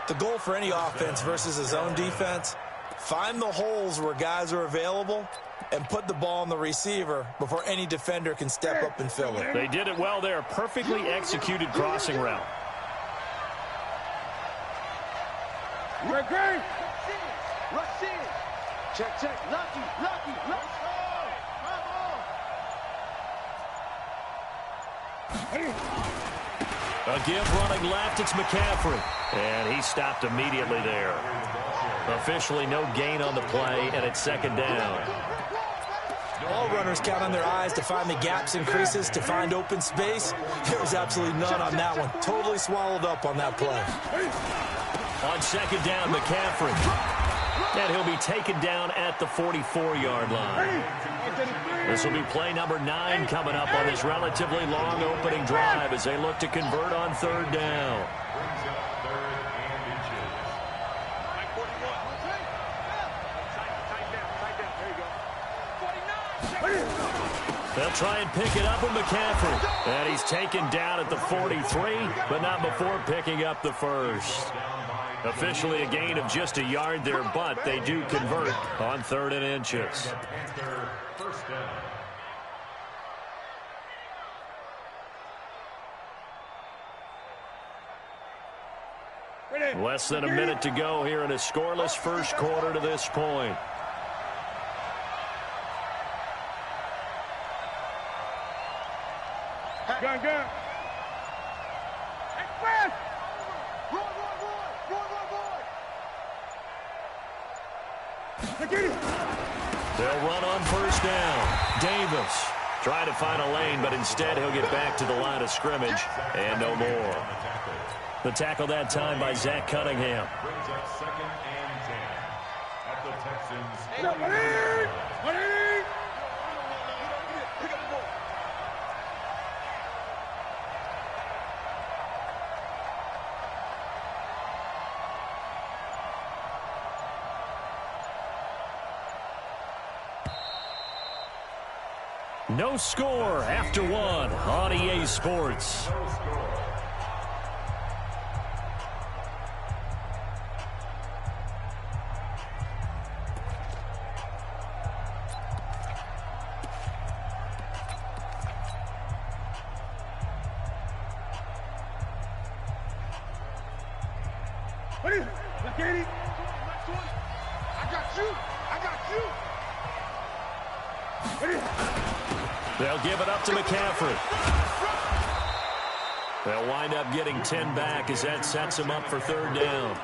The goal for any offense versus his own defense, find the holes where guys are available and put the ball on the receiver before any defender can step up and fill it. They did it well there. Perfectly executed crossing route. Rush in. Check. Lucky. A give running left. It's McCaffrey. And he stopped immediately there. Officially no gain on the play, and it's 2nd down. All runners count on their eyes to find the gaps and creases, to find open space. There was absolutely none on that one. Totally swallowed up on that play. On 2nd down, McCaffrey. And he'll be taken down at the 44-yard line. This will be play number 9 coming up on this relatively long opening drive as they look to convert on 3rd down. They'll try and pick it up with McCaffrey. And he's taken down at the 43, but not before picking up the first. Officially a gain of just a yard there, but they do convert on 3rd and inches. First down. Less than a minute to go here in a scoreless first quarter to this point. Gun. Express! Roll. They'll run on first down. Davis trying to find a lane, but instead he'll get back to the line of scrimmage and no more. The tackle that time by Zach Cunningham. Brings up 2nd and 10 at the Texans. No score after 1 on EA Sports. They'll give it up to McCaffrey. They'll wind up getting 10 back as that sets them up for 3rd down.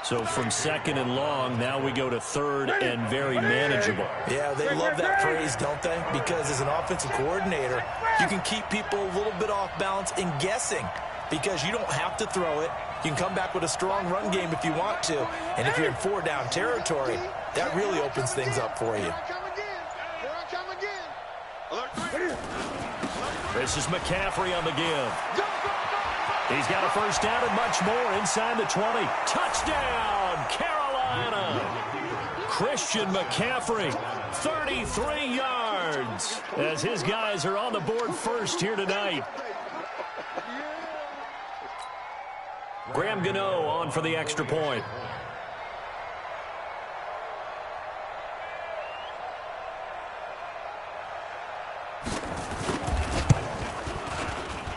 So from 2nd and long, now we go to 3rd and very manageable. Yeah, they love that phrase, don't they? Because as an offensive coordinator, you can keep people a little bit off balance and guessing because you don't have to throw it. You can come back with a strong run game if you want to. And if you're in 4-down territory, that really opens things up for you. This is McCaffrey on the give. He's got a first down and much more inside the 20. Touchdown, Carolina. Christian McCaffrey, 33 yards, as his guys are on the board first here tonight. Graham Gano on for the extra point.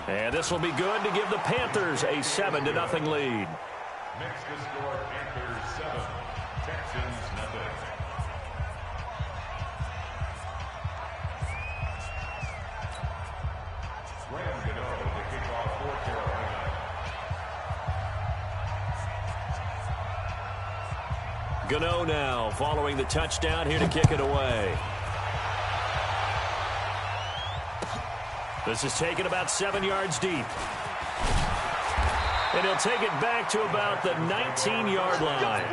And this will be good to give the Panthers a 7-0 lead. Next to score, Panthers 7, Texans nothing. Graham Gano to kick off for Carolina. Gano now following the touchdown here to kick it away. This is taken about 7 yards deep. And he'll take it back to about the 19-yard line.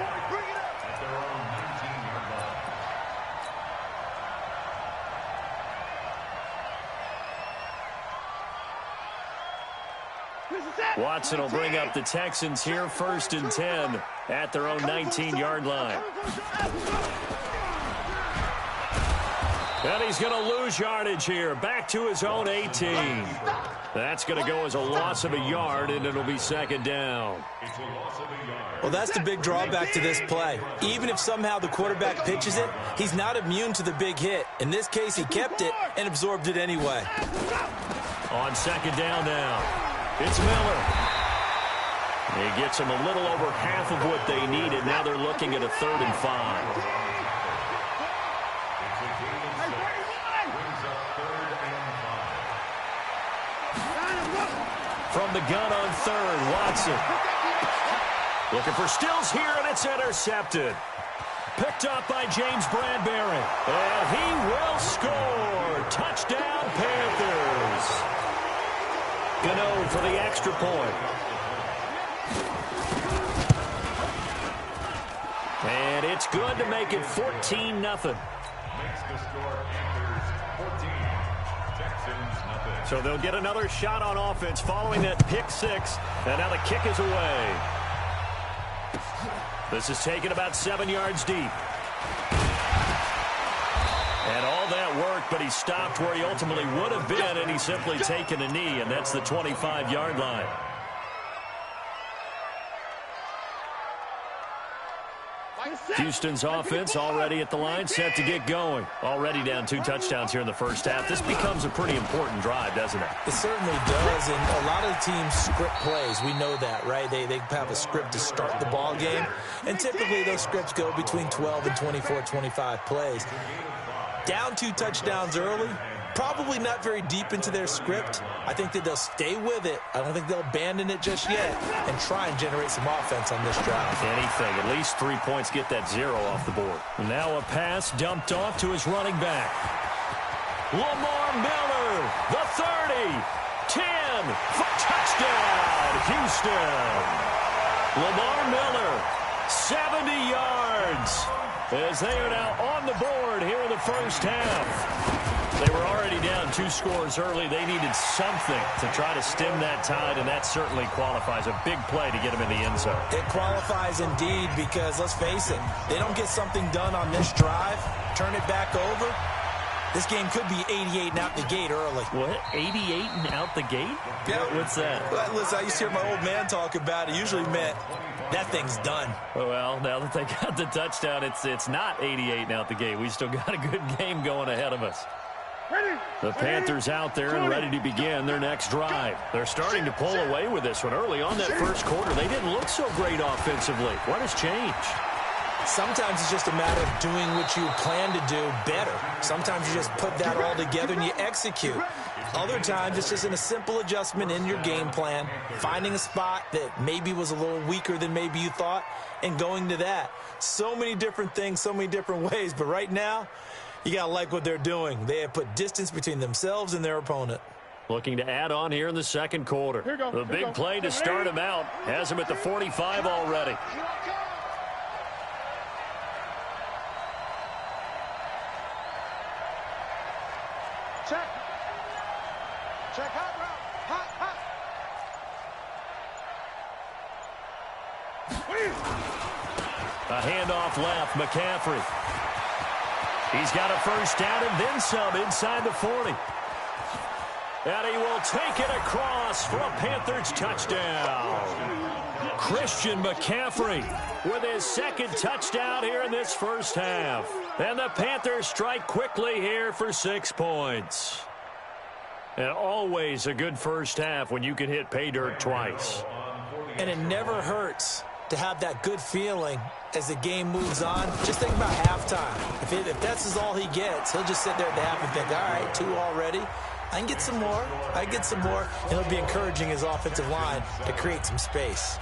Watson will bring up the Texans here 1st and 10 at their own 19-yard line. And he's going to lose yardage here. Back to his own 18. That's going to go as a loss of a yard, and it'll be 2nd down. Well, that's the big drawback to this play. Even if somehow the quarterback pitches it, he's not immune to the big hit. In this case, he kept it and absorbed it anyway. On 2nd down now, it's Miller. He gets them a little over half of what they needed. Now they're looking at a 3rd and 5. From the gun on 3rd, Watson. Looking for Stills here, and it's intercepted. Picked up by James Bradbury. And he will score. Touchdown, Panthers. Gano for the extra point. And it's good to make it 14-0. Next to score, Panthers 14, Texans nothing. So they'll get another shot on offense following that pick 6. And now the kick is away. This is taken about 7 yards deep. And all that work, but he stopped where he ultimately would have been, and he's simply taken a knee, and that's the 25-yard line. Houston's offense already at the line, set to get going. Already down 2 touchdowns here in the first half. This becomes a pretty important drive, doesn't it? It certainly does, and a lot of the teams script plays. We know that, right? They have a script to start the ball game, and typically those scripts go between 12 and 24, 25 plays. Down 2 touchdowns early, probably not very deep into their script. I think that they'll stay with it. I don't think they'll abandon it just yet and try and generate some offense on this drive. Anything. At least 3 points, get that 0 off the board. Now a pass dumped off to his running back. Lamar Miller, the 30, 10, for touchdown, Houston. Lamar Miller, 70 yards, as they are now on the board here in the first half. They were already down 2 scores early. They needed something to try to stem that tide, and that certainly qualifies. A big play to get him in the end zone. It qualifies indeed because, let's face it, they don't get something done on this drive, turn it back over, this game could be 88 and out the gate early. What? 88 and out the gate? Yeah. What's that? Well, listen, I used to hear my old man talk about it. Usually meant that thing's done. Well, now that they got the touchdown, it's not 88 and out the gate. We still got a good game going ahead of us. The Panthers out there and ready to begin their next drive. They're starting to pull away with this one. Early on that first quarter, they didn't look so great offensively. What has changed? Sometimes it's just a matter of doing what you plan to do better. Sometimes you just put that all together and you execute. Other times it's just in a simple adjustment in your game plan, finding a spot that maybe was a little weaker than maybe you thought, and going to that. So many different things, so many different ways, but right now, you got to like what they're doing. They have put distance between themselves and their opponent. Looking to add on here in the second quarter. The big play to start him out has him at the 45 already. Check. Check. A handoff left, McCaffrey. He's got a first down and then some inside the 40. And he will take it across for a Panthers touchdown. Christian McCaffrey with his second touchdown here in this first half. And the Panthers strike quickly here for 6 points. And always a good first half when you can hit pay dirt twice. And it never hurts to have that good feeling as the game moves on. Just think about halftime. If that's all he gets, he'll just sit there at the half and think, all right, 2 already. I can get some more. I can get some more. And he'll be encouraging his offensive line to create some space.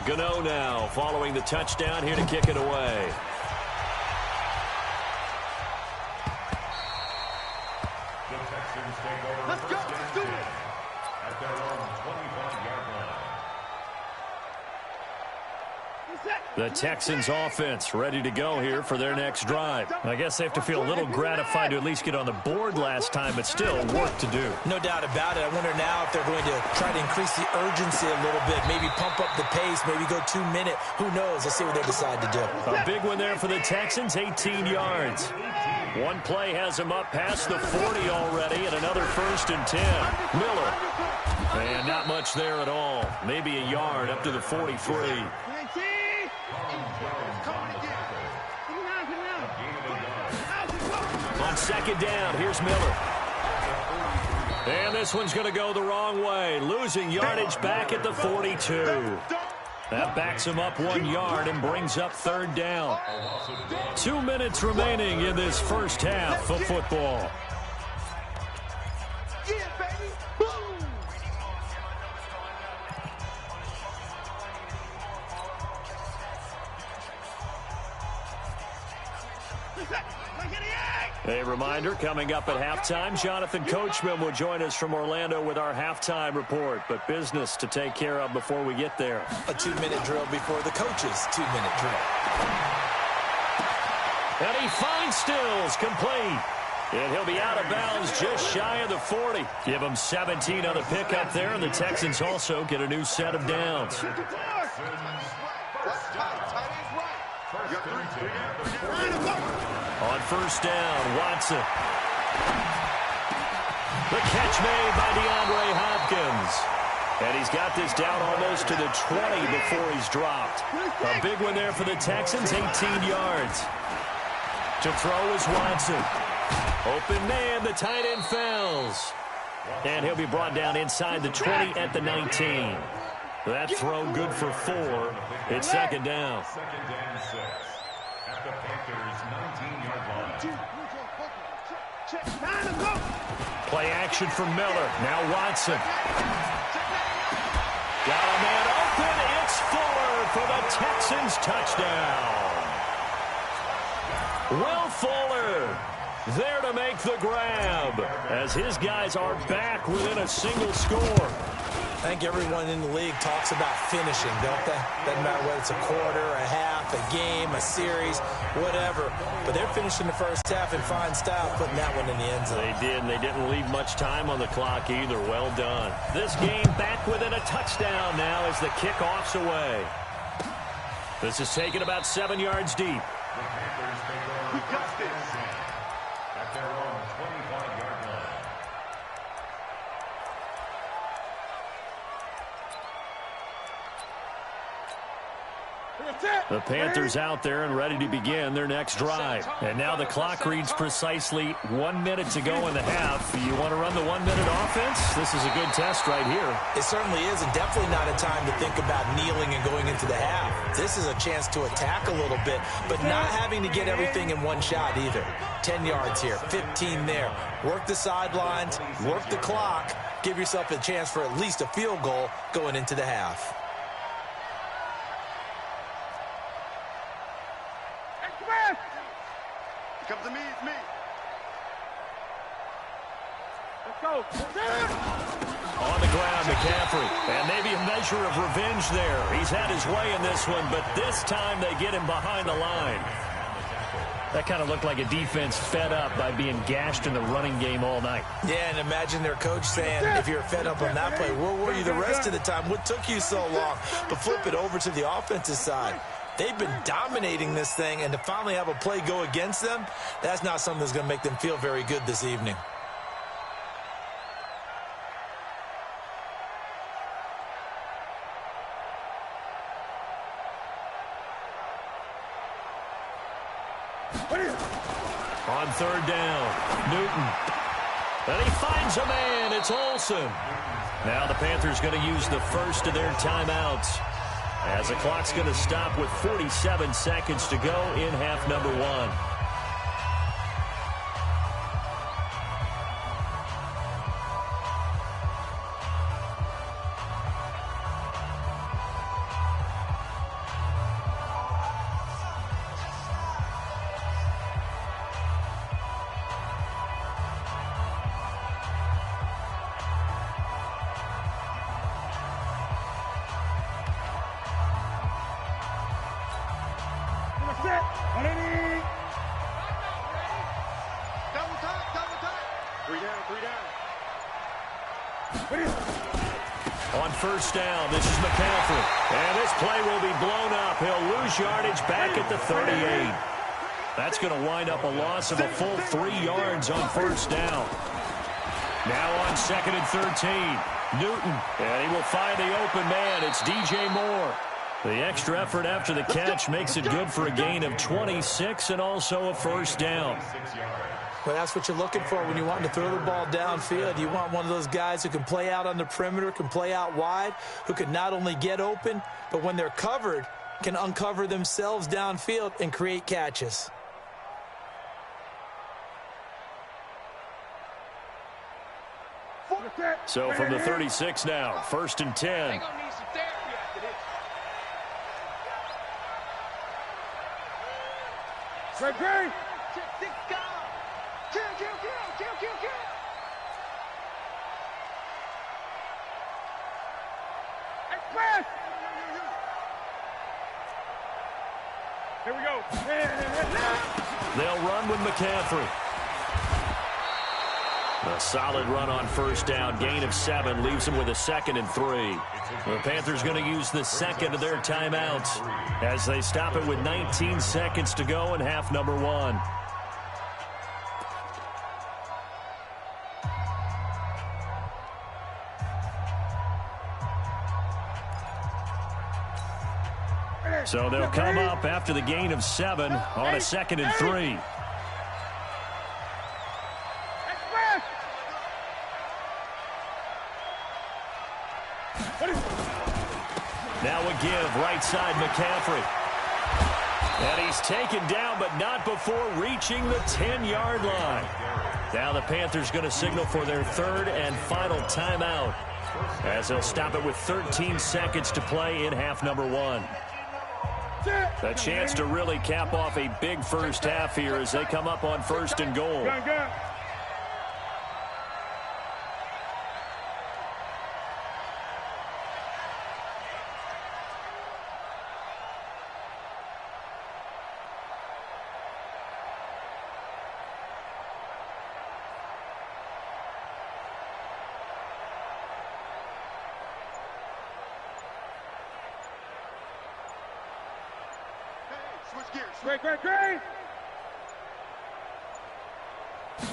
Gano now following the touchdown here to kick it away. Let's go. Let's do it. At their own 25-yard line. The Texans offense ready to go here for their next drive. I guess they have to feel a little gratified to at least get on the board last time, but still work to do. No doubt about it. I wonder now if they're going to try to increase the urgency a little bit, maybe pump up the pace, maybe go 2-minute. Who knows? Let's see what they decide to do. A big one there for the Texans, 18 yards. One play has him up past the 40 already, and another 1st and 10. Miller. And not much there at all. Maybe a yard up to the 43. On second down, here's Miller. And this one's going to go the wrong way. Losing yardage back at the 42. That backs him up 1 yard and brings up 3rd down. 2 minutes remaining in this first half of football. A reminder, coming up at halftime, Jonathan Coachman will join us from Orlando with our halftime report, but business to take care of before we get there. A 2-minute drill before the coach's 2-minute drill. And he finds Stills, complete. And he'll be out of bounds just shy of the 40. Give him 17 on the pickup there, and the Texans also get a new set of downs. On first down, Watson. The catch made by DeAndre Hopkins. And he's got this down almost to the 20 before he's dropped. A big one there for the Texans, 18 yards. To throw is Watson. Open man, the tight end falls. And he'll be brought down inside the 20 at the 19. That throw good for 4. It's second down. Second and 6. At the Panthers' 19-yard line. Play action from Miller. Now Watson. Got a man open. It's Fuller for the Texans touchdown. Will Fuller there to make the grab as his guys are back within a single score. I think everyone in the league talks about finishing, don't they? Doesn't matter whether it's a quarter, a half, a game, a series, whatever. But they're finishing the first half in fine style, putting that one in the end zone. They did, and they didn't leave much time on the clock either. Well done. This game back within a touchdown now as the kickoff's away. This is taken about 7 yards deep. The Panthers take over first and 10 at their own 25-yard line. The Panthers out there and ready to begin their next drive. And now the clock reads precisely 1 minute to go in the half. You want to run the 1 minute offense? This is a good test right here. It certainly is, and definitely not a time to think about kneeling and going into the half. This is a chance to attack a little bit, but not having to get everything in one shot either. 10 yards here, 15 there. Work the sidelines, work the clock, give yourself a chance for at least a field goal going into the half. Come to me, it's me. Let's go. On the ground, McCaffrey. And maybe a measure of revenge there. He's had his way in this one, but this time they get him behind the line. That kind of looked like a defense fed up by being gashed in the running game all night. Yeah, and imagine their coach saying, if you're fed up on that play, where were you the rest of the time? What took you so long? But flip it over to the offensive side. They've been dominating this thing, and to finally have a play go against them, that's not something that's going to make them feel very good this evening. On third down, Newton. And he finds a man. It's Olsen. Now the Panthers going to use the first of their timeouts, as the clock's going to stop with 47 seconds to go in half number 1. On first down, this is McCaffrey. And this play will be blown up. He'll lose yardage back at the 38. That's going to wind up a loss of a full 3 yards on first down. Now on second and 13, Newton. And he will find the open man. It's DJ Moore. The extra effort after the catch makes it good for a gain of 26 and also a first down. Well, that's what you're looking for when you want to throw the ball downfield. You want one of those guys who can play out on the perimeter, can play out wide, who can not only get open, but when they're covered, can uncover themselves downfield and create catches. So from the 36 now, first and 10. Great. Here we go. They'll run with McCaffrey. A solid run on first down. Gain of 7 leaves them with a second and 3. The Panthers going to use the second of their timeouts as they stop it with 19 seconds to go in half number 1. So they'll come up after the gain of 7 on a second and 3. Now a give, right side McCaffrey. And he's taken down, but not before reaching the 10-yard line. Now the Panthers going to signal for their third and final timeout, as they'll stop it with 13 seconds to play in half number 1. A chance to really cap off a big first half here as they come up on first and goal.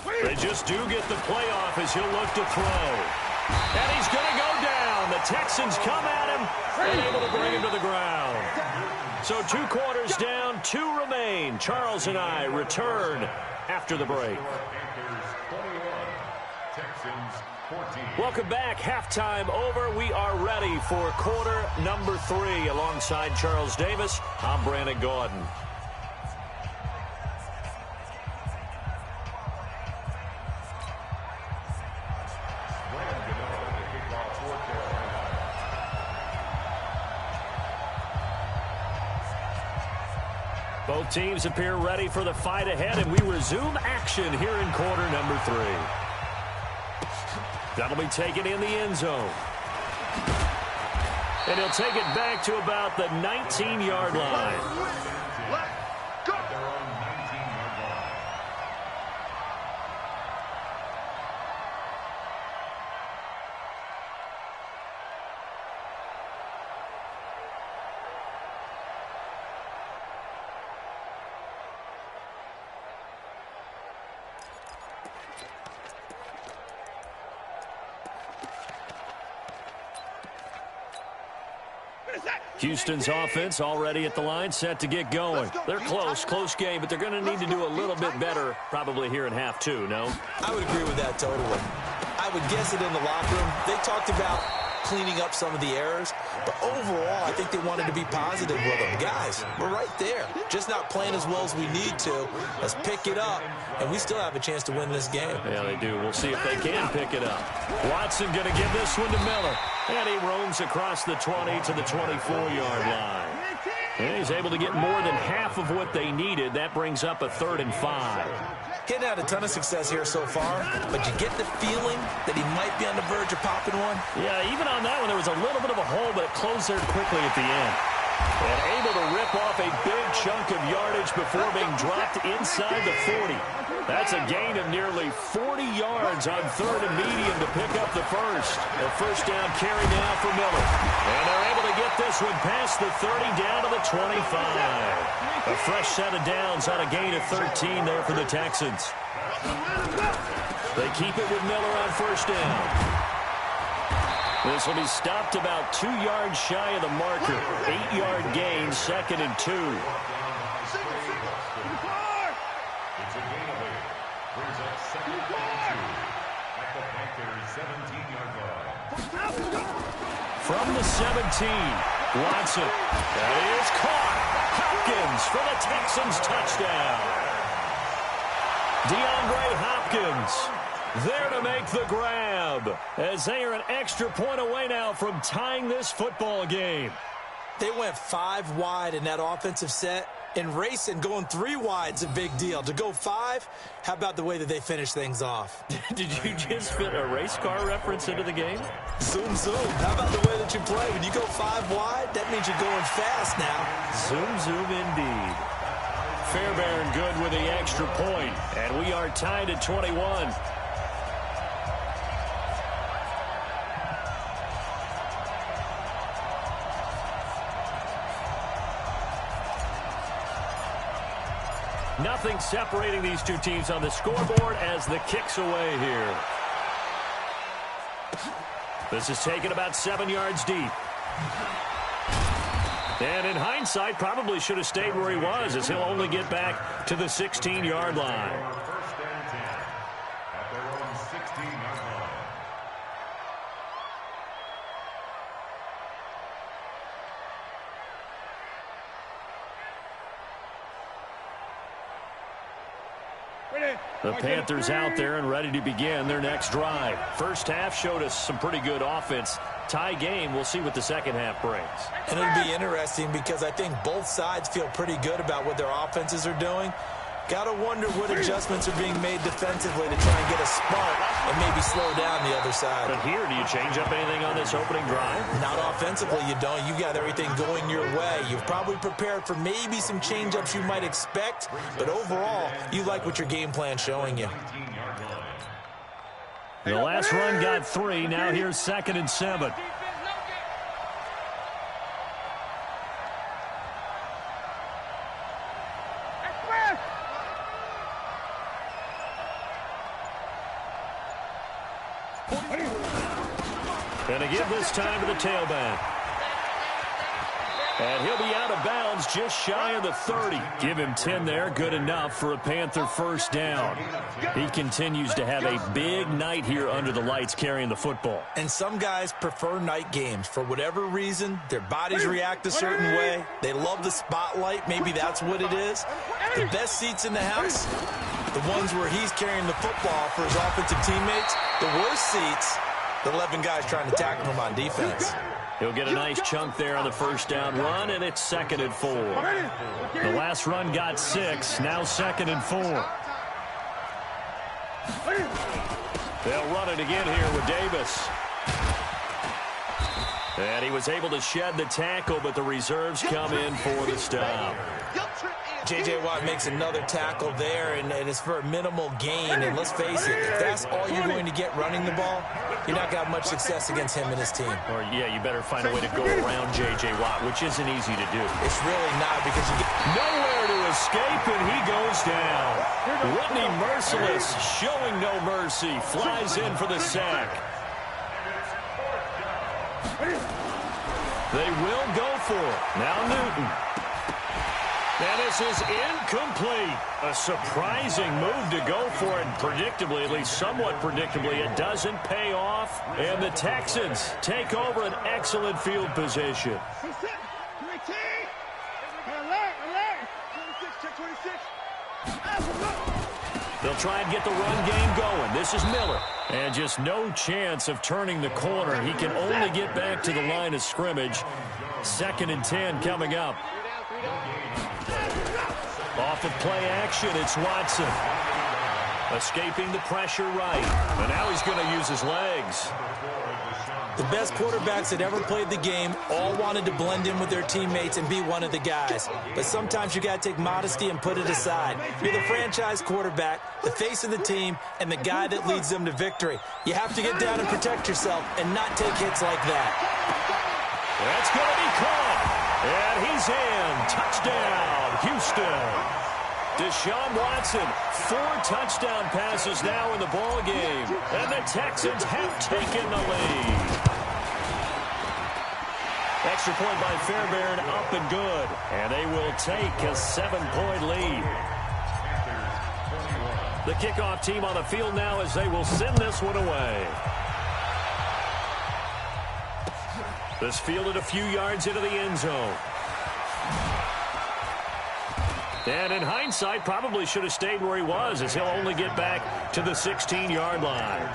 Great. They just do get the playoff as he'll look to throw. And he's going to go down. The Texans come at him and able to bring him to the ground. So 2 quarters down, 2 remain. Charles and I return after the break. Welcome back. Halftime over. We are ready for quarter number 3. Alongside Charles Davis, I'm Brandon Gordon. Both teams appear ready for the fight ahead, and we resume action here in quarter number 3. That'll be taken in the end zone. And he'll take it back to about the 19-yard line. Houston's offense already at the line, set to get going. They're close game, but they're going to need to do a little bit better probably here in half two, no? I would agree with that totally. I would guess it in the locker room. They talked about cleaning up some of the errors, but overall, I think they wanted to be positive with them. Guys, we're right there. Just not playing as well as we need to. Let's pick it up, and we still have a chance to win this game. Yeah, they do. We'll see if they can pick it up. Watson going to give this one to Miller, and he roams across the 20 to the 24-yard line. And he's able to get more than half of what they needed. That brings up a 3rd and 5. Getting had a ton of success here so far, but you get the feeling that he might be on the verge of popping one. Yeah, even on that one, there was a little bit of a hole, but it closed there quickly at the end. And able to rip off a big chunk of yardage before being dropped inside the 40. That's a gain of nearly 40 yards on 3rd and medium to pick up the first. A first down carry now for Miller. And they're able to get this one past the 30 down to the 25. A fresh set of downs on a gain of 13 there for the Texans. They keep it with Miller on first down. This will be stopped about 2 yards shy of the marker. 8-yard gain, 2nd and 2. It's a gain of 8. Brings up 2nd and 2 at the Panthers' 17-yard line. From the 17, Watson. That is caught. Hopkins for the Texans touchdown. DeAndre Hopkins there to make the grab, as they are an extra point away now from tying this football game. They went 5 wide in that offensive set, and racing going 3 wide's a big deal. To go 5, how about the way that they finish things off? Did you just fit a race car reference into the game? Zoom, zoom. How about the way that you play? When you go 5 wide, that means you're going fast now. Zoom, zoom indeed. Fairbairn good with the extra point, and we are tied at 21. Nothing separating these two teams on the scoreboard as the kick's away here. This is taken about 7 yards deep. And in hindsight, probably should have stayed where he was, as he'll only get back to the 16-yard line. First and 10 at their own 16-yard line. The Panthers out there and ready to begin their next drive. First half showed us some pretty good offense. Tie game, we'll see what the second half brings. And it'll be interesting because I think both sides feel pretty good about what their offenses are doing. Got to wonder what adjustments are being made defensively to try and get a spark and maybe slow down the other side. But here, do you change up anything on this opening drive? Not offensively, you don't. You got everything going your way. You've probably prepared for maybe some change-ups you might expect, but overall, you like what your game plan's showing you. The last run got 3. Now here's 2nd and 7. And to give this time to the tailback. And he'll be out of bounds just shy of the 30. Give him 10 there. Good enough for a Panther first down. He continues to have a big night here under the lights carrying the football. And some guys prefer night games. For whatever reason, their bodies react a certain way. They love the spotlight. Maybe that's what it is. The best seats in the house, the ones where he's carrying the football for his offensive teammates. The worst seats, the 11 guys trying to tackle him on defense. He'll get a nice chunk there on the first down run, and it's 2nd and 4. The last run got 6, now 2nd and 4. They'll run it again here with Davis. And he was able to shed the tackle, but the reserves come in for the stop. J.J. Watt makes another tackle there, and it's for a minimal gain. And let's face it, if that's all you're going to get running the ball, you're not going to have much success against him and his team. Or, yeah, you better find a way to go around J.J. Watt, which isn't easy to do. It's really not, because you get nowhere to escape, and he goes down. Whitney Merciless, showing no mercy, flies in for the sack. They will go for it. Now Newton. And this is incomplete. A surprising move to go for it. Predictably, at least somewhat predictably, it doesn't pay off. And the Texans take over an excellent field position. They'll try and get the run game going. This is Miller. And just no chance of turning the corner. He can only get back to the line of scrimmage. 2nd and 10 coming up. Off of play action, it's Watson. Escaping the pressure right. And now he's going to use his legs. The best quarterbacks that ever played the game all wanted to blend in with their teammates and be one of the guys. But sometimes you got to take modesty and put it aside. You're the franchise quarterback, the face of the team, and the guy that leads them to victory. You have to get down and protect yourself and not take hits like that. That's going to be caught. And he's in. Touchdown, Houston. Deshaun Watson, 4 touchdown passes now in the ball game. And the Texans have taken the lead. Extra point by Fairbairn, up and good. And they will take a 7-point lead. The kickoff team on the field now as they will send this one away. This fielded a few yards into the end zone. And in hindsight, probably should have stayed where he was, as he'll only get back to the 16-yard line.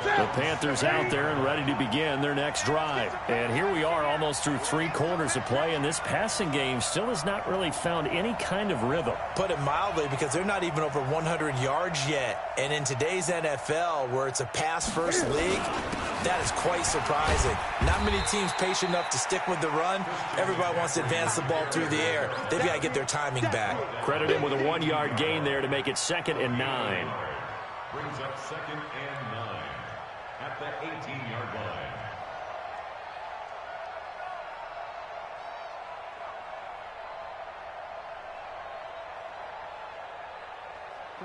The Panthers out there and ready to begin their next drive. And here we are almost through 3 quarters of play, and this passing game still has not really found any kind of rhythm. Put it mildly, because they're not even over 100 yards yet. And in today's NFL, where it's a pass-first league, that is quite surprising. Not many teams patient enough to stick with the run. Everybody wants to advance the ball through the air. They've got to get their timing back. Credit him with a 1-yard gain there to make it 2nd and 9. Brings up 2nd and 9 at the 18-yard line.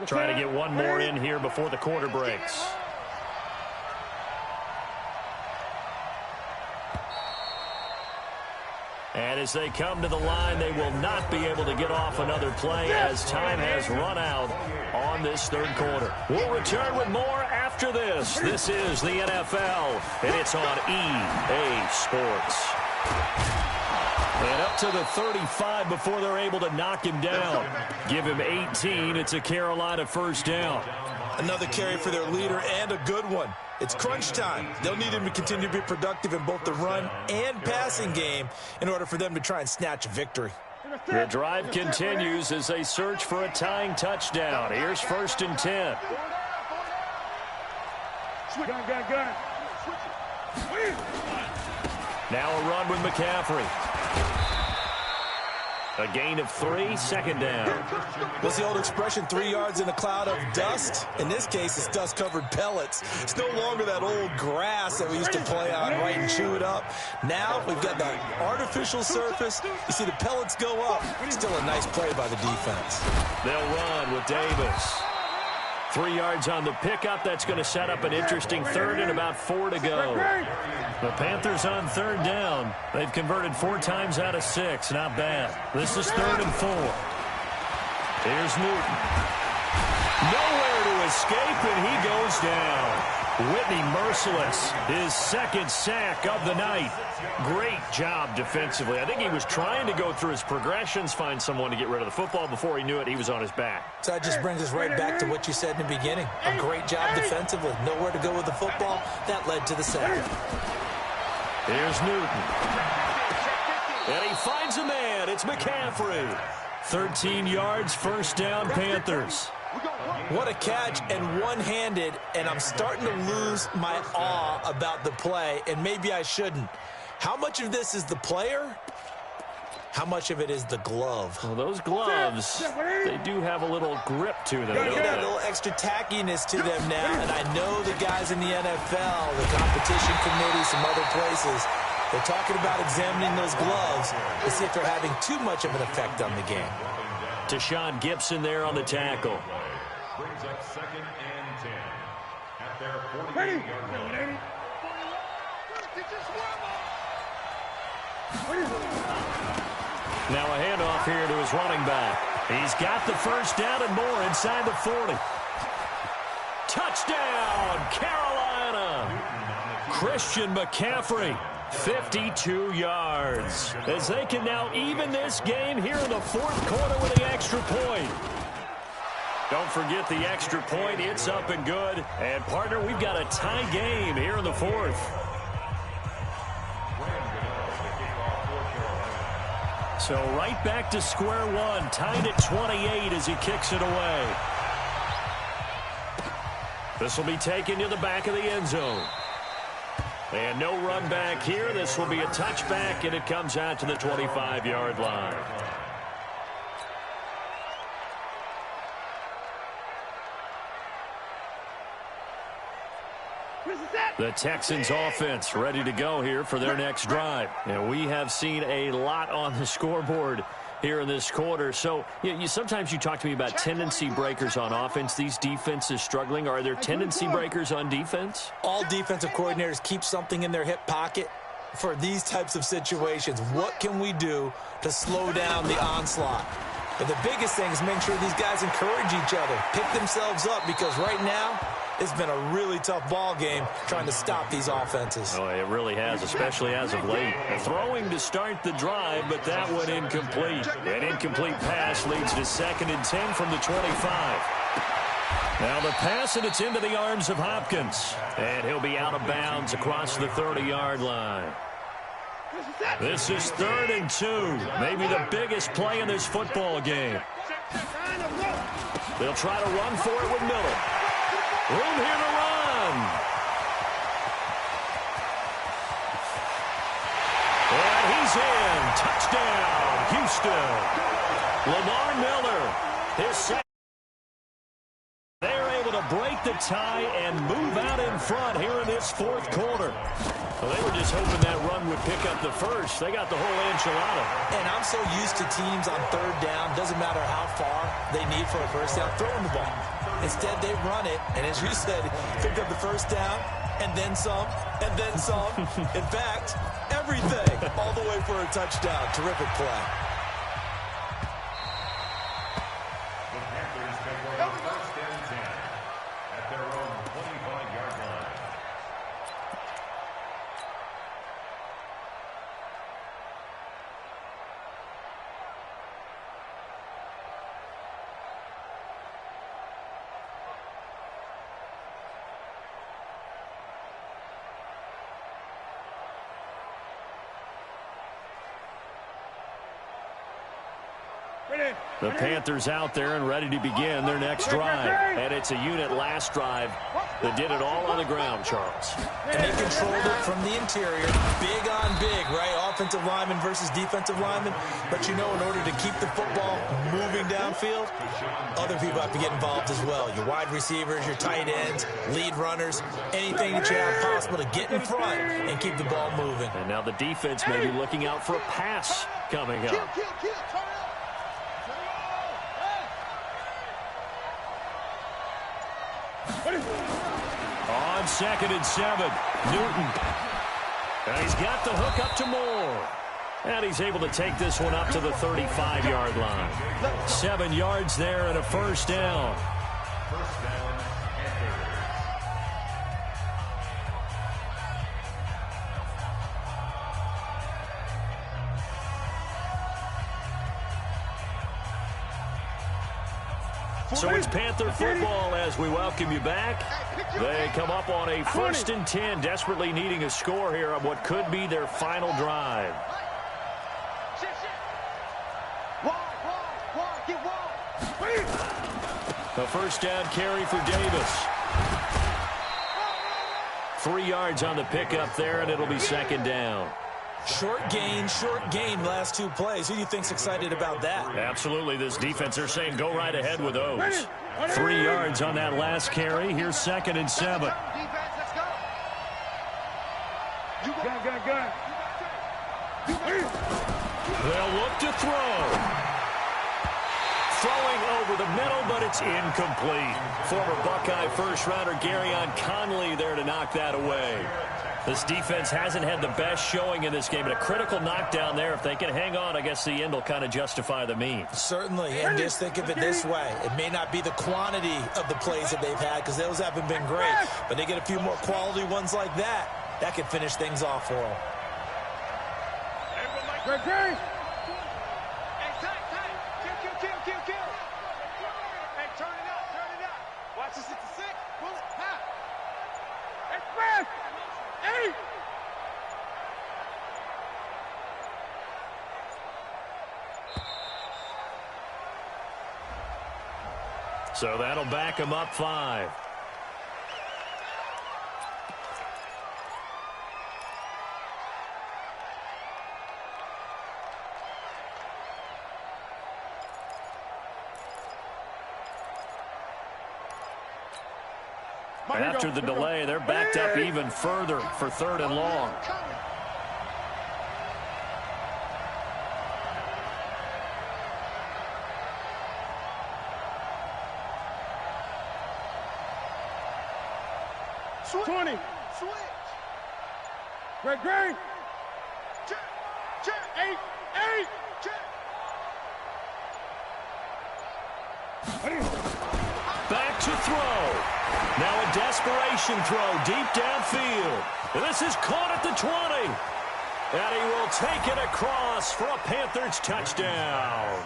Trying to get one more in here before the quarter breaks. And as they come to the line, they will not be able to get off another play as time has run out on this 3rd quarter. We'll return with more after this. This is the NFL, and it's on EA Sports. And up to the 35 before they're able to knock him down. Give him 18. It's a Carolina 1st down. Another carry for their leader, and a good one. It's crunch time. They'll need him to continue to be productive in both the run and passing game in order for them to try and snatch a victory. The drive continues as they search for a tying touchdown. Here's 1st and 10. Gun. Now a run with McCaffrey. A gain of 3, 2nd down. What's the old expression, 3 yards in a cloud of dust? In this case, it's dust-covered pellets. It's no longer that old grass that we used to play on, right, and chew it up. Now we've got the artificial surface. You see the pellets go up. Still a nice play by the defense. They'll run with Davis. 3 yards on the pickup. That's going to set up an interesting 3rd and about 4 to go. The Panthers on 3rd down. They've converted 4 times out of 6. Not bad. This is 3rd and 4. Here's Newton. Nowhere to escape, and he goes down. Whitney merciless. His 2nd sack of the night. Great job defensively. I think he was trying to go through his progressions, find someone to get rid of the football. Before he knew it, he was on his back. So that just brings us right back to what you said in the beginning. A great job defensively. Nowhere to go with the football. That led to the sack. Here's Newton. And he finds a man. It's McCaffrey. 13 yards, 1st down, Panthers. What a catch, and one-handed, and I'm starting to lose my awe about the play, and maybe I shouldn't. How much of this is the player? How much of it is the glove? Well, those gloves, they do have a little grip to them. They got a little extra tackiness to them now, and I know the guys in the NFL, the competition committee, some other places, they're talking about examining those gloves to see if they're having too much of an effect on the game. Deshaun Gibson there on the tackle. Brings up 2nd and 10 at their 48-yard line. Now a handoff here to his running back. He's got the first down and more inside the 40. Touchdown, Carolina! Christian McCaffrey, 52 yards. As they can now even this game here in the fourth quarter with the extra point. Don't forget the extra point. It's up and good. And, partner, we've got a tie game here in the fourth. So right back to square one, tied at 28 as he kicks it away. This will be taken to the back of the end zone. And no run back here. This will be a touchback, and it comes out to the 25-yard line. The Texans offense ready to go here for their next drive. And we have seen a lot on the scoreboard here in this quarter. So sometimes you talk to me about tendency breakers on offense. These defenses struggling. Are there tendency breakers on defense? All defensive coordinators keep something in their hip pocket for these types of situations. What can we do to slow down the onslaught? But the biggest thing is make sure these guys encourage each other, pick themselves up, because right now it's been a really tough ball game trying to stop these offenses. Oh, it really has, especially as of late. Throwing to start the drive, but that one incomplete. An incomplete pass leads to 2nd and 10 from the 25. Now the pass, and it's into the arms of Hopkins. And he'll be out of bounds across the 30-yard line. This is 3rd and 2. Maybe the biggest play in this football game. They'll try to run for it with Miller. Room here to run. And he's in. Touchdown, Houston. Lamar Miller, his second. They're able to break the tie and move out in front here in this fourth quarter. Well, they were just hoping that run would pick up the first. They got the whole enchilada. And I'm so used to teams on 3rd down, doesn't matter how far they need for a first down, throwing the ball. Instead, they run it, and as you said, picked up the first down, and then some, and then some. In fact, everything, all the way for a touchdown. Terrific play. The Panthers take over 1st and 10 at their own 25-yard line. The Panthers out there and ready to begin their next drive. And it's a unit last drive that did it all on the ground, Charles. And they controlled it from the interior. Big on big, right? Offensive lineman versus defensive lineman. But in order to keep the football moving downfield, other people have to get involved as well. Your wide receivers, your tight ends, lead runners, anything that you have possible to get in front and keep the ball moving. And now the defense may be looking out for a pass coming up. On 2nd and 7, Newton. And he's got the hook up to Moore. And he's able to take this one up to the 35-yard line. 7 yards there and a first down. First down, Panthers. So it's Panther football as we welcome you back. They come up on a 1st and 10, desperately needing a score here on what could be their final drive. A first down carry for Davis. 3 yards on the pickup there, and it'll be 2nd down. Short gain, last 2 plays. Who do you think's excited about that? Absolutely. This defense, they're saying go right ahead with those. 3 yards on that last carry. Here's 2nd and 7. They'll look to throw. Throwing over the middle, but it's incomplete. Former Buckeye first-rounder Garyon Conley there to knock that away. This defense hasn't had the best showing in this game, but a critical knockdown there. If they can hang on, I guess the end will kind of justify the means. Certainly, and just think of it this way. It may not be the quantity of the plays that they've had because those haven't been great, but they get a few more quality ones like that. That could finish things off for them. Great. Hey, tight. Kill. Hey, turn it up. Watch this at the 6. Pull it. Ha. Express. 8. So that'll back him up 5. After the delay, they're backed up even further for 3rd and long. Switch. 20. Switch. Great. Check. 8. Check. Back to throw. Now a desperation throw deep downfield. And this is caught at the 20. And he will take it across for a Panthers touchdown.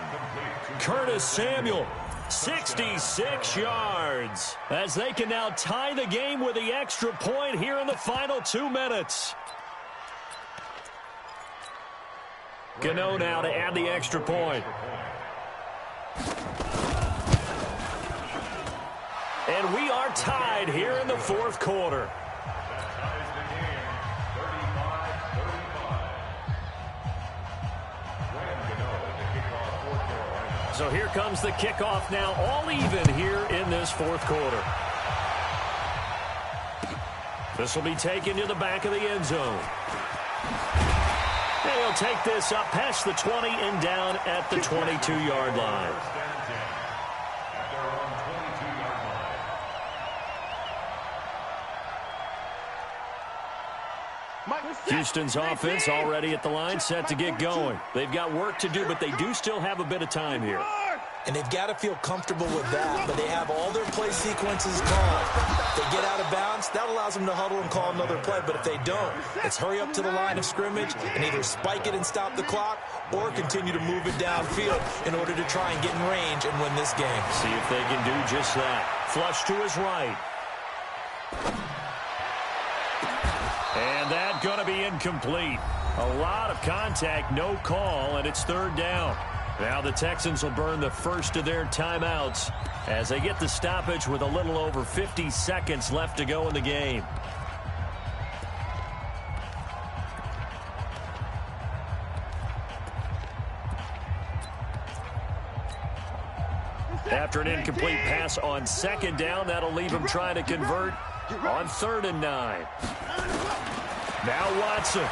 Curtis Samuel, 66 yards. As they can now tie the game with the extra point here in the final 2 minutes. Gano now to add the extra point. And we are tied here in the 4th quarter. That ties the game, 35-35. So here comes the kickoff now, all even here in this 4th quarter. This will be taken to the back of the end zone. And he'll take this up past the 20 and down at the 22-yard line. Houston's offense already at the line, set to get going. They've got work to do, but they do still have a bit of time here. And they've got to feel comfortable with that, but they have all their play sequences called. If they get out of bounds, that allows them to huddle and call another play, but if they don't, it's hurry up to the line of scrimmage and either spike it and stop the clock or continue to move it downfield in order to try and get in range and win this game. See if they can do just that. Flush to his right. And that's going to be incomplete. A lot of contact, no call, and it's 3rd down. Now the Texans will burn the first of their timeouts as they get the stoppage with a little over 50 seconds left to go in the game. After an incomplete pass on 2nd down, that'll leave him trying to convert on 3rd and 9. Now Watson.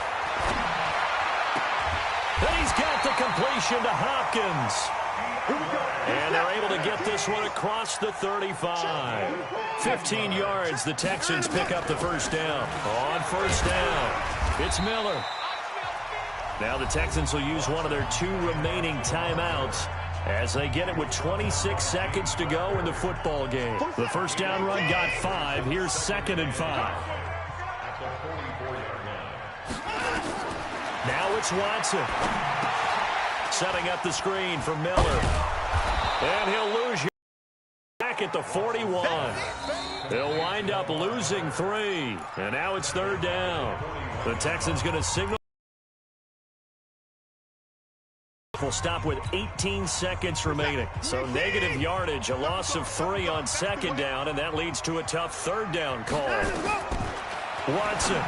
Then he's got the completion to Hopkins. And they're able to get this one across the 35. 15 yards, the Texans pick up the first down. On 1st down, it's Miller. Now the Texans will use one of their 2 remaining timeouts as they get it with 26 seconds to go in the football game. The first down run got 5. Here's 2nd and 5. Now it's Watson. Setting up the screen for Miller. And he'll lose you back at the 41. They'll wind up losing 3. And now it's 3rd down. The Texans going to signal. Will stop with 18 seconds remaining. So negative yardage, a loss of 3 on 2nd down, and that leads to a tough 3rd down call. Watson.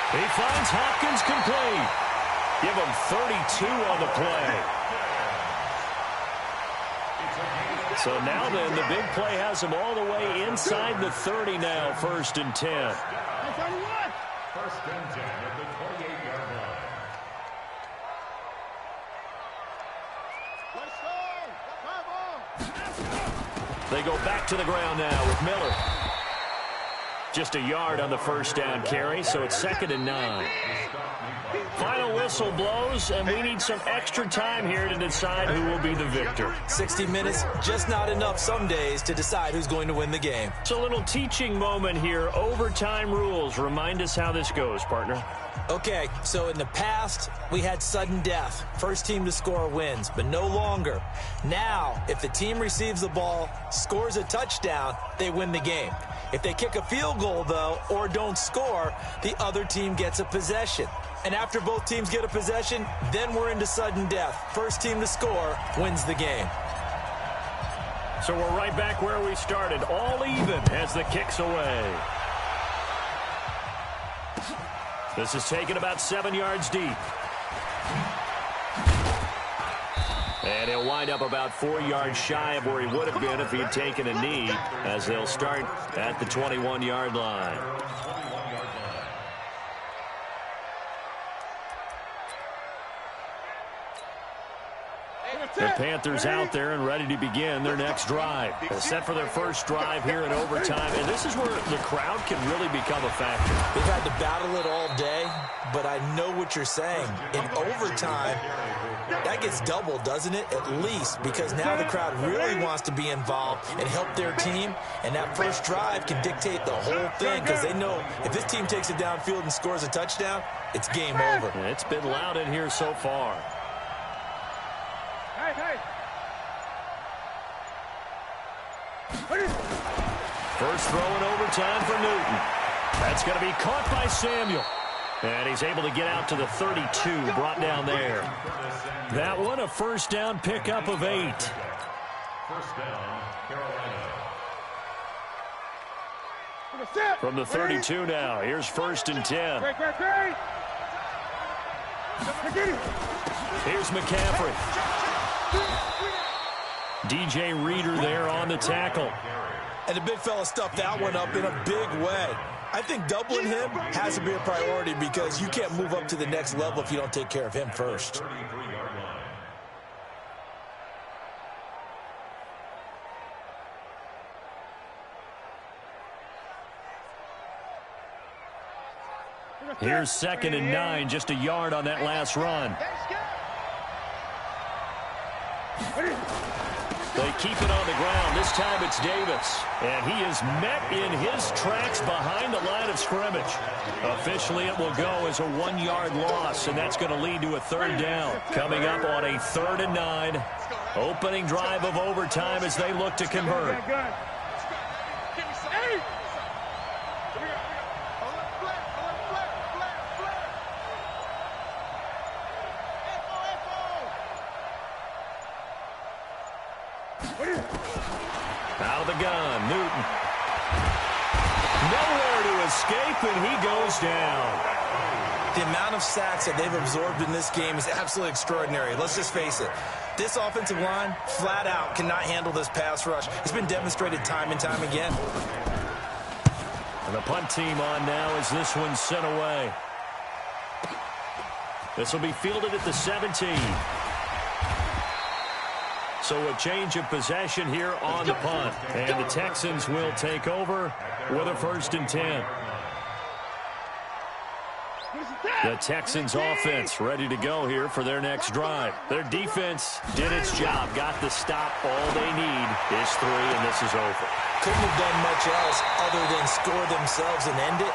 He finds Hopkins complete. Give him 32 on the play. So now then, the big play has him all the way inside the 30 now, 1st and 10. 1st and 10 at the 28-yard line. They go back to the ground now with Miller. just a yard on the first down carry, so it's 2nd and 9. Final whistle blows, and we need some extra time here to decide who will be the victor. 60 minutes, just not enough some days to decide who's going to win the game. It's a little teaching moment here. Overtime rules. Remind us how this goes, partner. Okay, so in the past, we had sudden death. First team to score wins, but no longer. Now, if the team receives the ball, scores a touchdown, they win the game. If they kick a field goal, though, or don't score, the other team gets a possession. And after both teams get a possession, then we're into sudden death. First team to score wins the game. So we're right back where we started, all even as the kick's away. This is taken about 7 yards deep. And he'll wind up about 4 yards shy of where he would have been if he had taken a knee, as they'll start at the 21-yard line. The Panthers out there and ready to begin their next drive. They're set for their first drive here in overtime, and this is where the crowd can really become a factor. They've had to battle it all day, but I know what you're saying. In overtime, that gets doubled, doesn't it? At least, because now the crowd really wants to be involved and help their team, and that first drive can dictate the whole thing, because they know if this team takes it downfield and scores a touchdown, it's game over. It's been loud in here so far. First throw in overtime for Newton. That's going to be caught by Samuel. And he's able to get out to the 32, brought down there. That one a first down pickup of 8. First down, Carolina. From the 32 now, here's 1st and 10. Here's McCaffrey. DJ Reader there on the tackle. And the big fella stuffed that one up in a big way. I think doubling him has to be a priority because you can't move up to the next level if you don't take care of him first. Here's 2nd and 9, just a yard on that last run. They keep it on the ground. This time it's Davis. And he is met in his tracks behind the line of scrimmage. Officially, it will go as a 1-yard loss, and that's going to lead to a 3rd down. Coming up on a 3rd and 9. Opening drive of overtime as they look to convert. Out of the gun, Newton. Nowhere to escape, and he goes down. The amount of sacks that they've absorbed in this game is absolutely extraordinary. Let's just face it. This offensive line, flat out, cannot handle this pass rush. It's been demonstrated time and time again. And the punt team on now as this one's sent away. This will be fielded at the 17. So a change of possession here on the punt. And the Texans will take over with a 1st and 10. The Texans offense ready to go here for their next drive. Their defense did its job, got the stop. All they need is 3, and this is over. Couldn't have done much else other than score themselves and end it.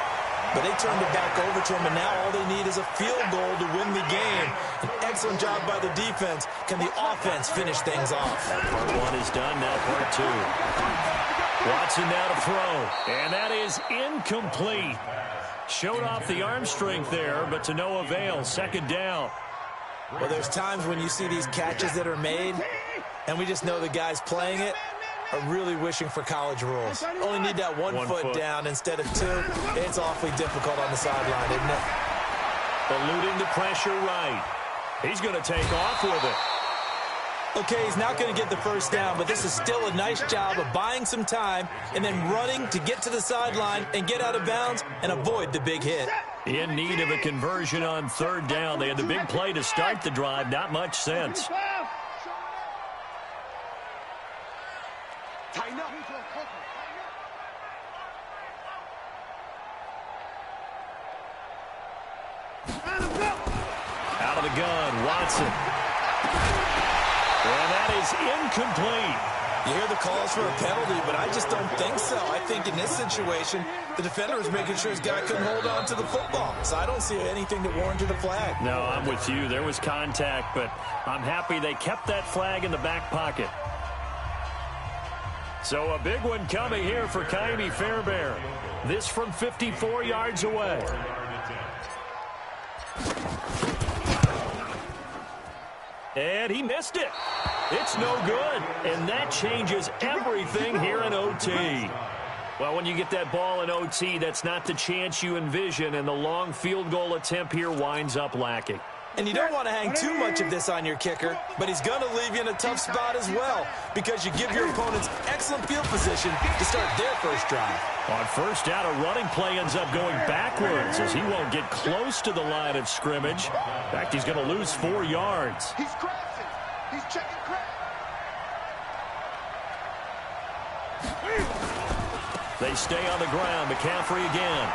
But they turned it back over to him, and now all they need is a field goal to win the game. An excellent job by the defense. Can the offense finish things off? Part 1 is done, now part 2. Watson now to throw, and that is incomplete. Showed off the arm strength there, but to no avail. 2nd down. Well, there's times when you see these catches that are made, and we just know the guys playing it are really wishing for college rules. Only need that one foot down instead of 2. It's awfully difficult on the sideline, isn't it? Eluding the pressure right. He's going to take off with it. Okay, he's not going to get the first down, but this is still a nice job of buying some time and then running to get to the sideline and get out of bounds and avoid the big hit. In need of a conversion on 3rd down. They had the big play to start the drive. Not much sense. gun. Watson. And that is incomplete. You hear the calls for a penalty, but I just don't think so. I think in this situation, the defender was making sure his guy couldn't hold on to the football. So I don't see anything that warranted a flag. No, I'm with you. There was contact, but I'm happy they kept that flag in the back pocket. So a big one coming here for Kymie Fairbairn. This from 54 yards away. And he missed it. It's no good. And that changes everything here in OT. Well, when you get that ball in OT, that's not the chance you envision, and the long field goal attempt here winds up lacking. And you don't want to hang too much of this on your kicker, but he's going to leave you in a tough spot as well because you give your opponents excellent field position to start their first drive. On first down, a running play ends up going backwards as he won't get close to the line of scrimmage. In fact, he's going to lose 4 yards. He's crossing. He's checking crack. They stay on the ground. McCaffrey again.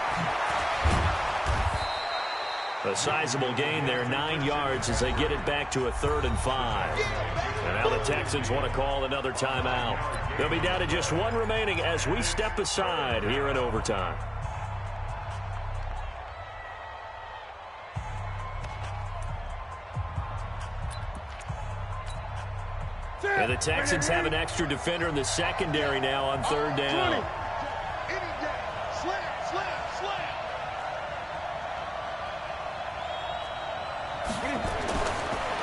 A sizable gain there, 9 yards as they get it back to a 3rd and 5. And now the Texans want to call another timeout. They'll be down to just 1 remaining as we step aside here in overtime. And the Texans have an extra defender in the secondary now on 3rd down.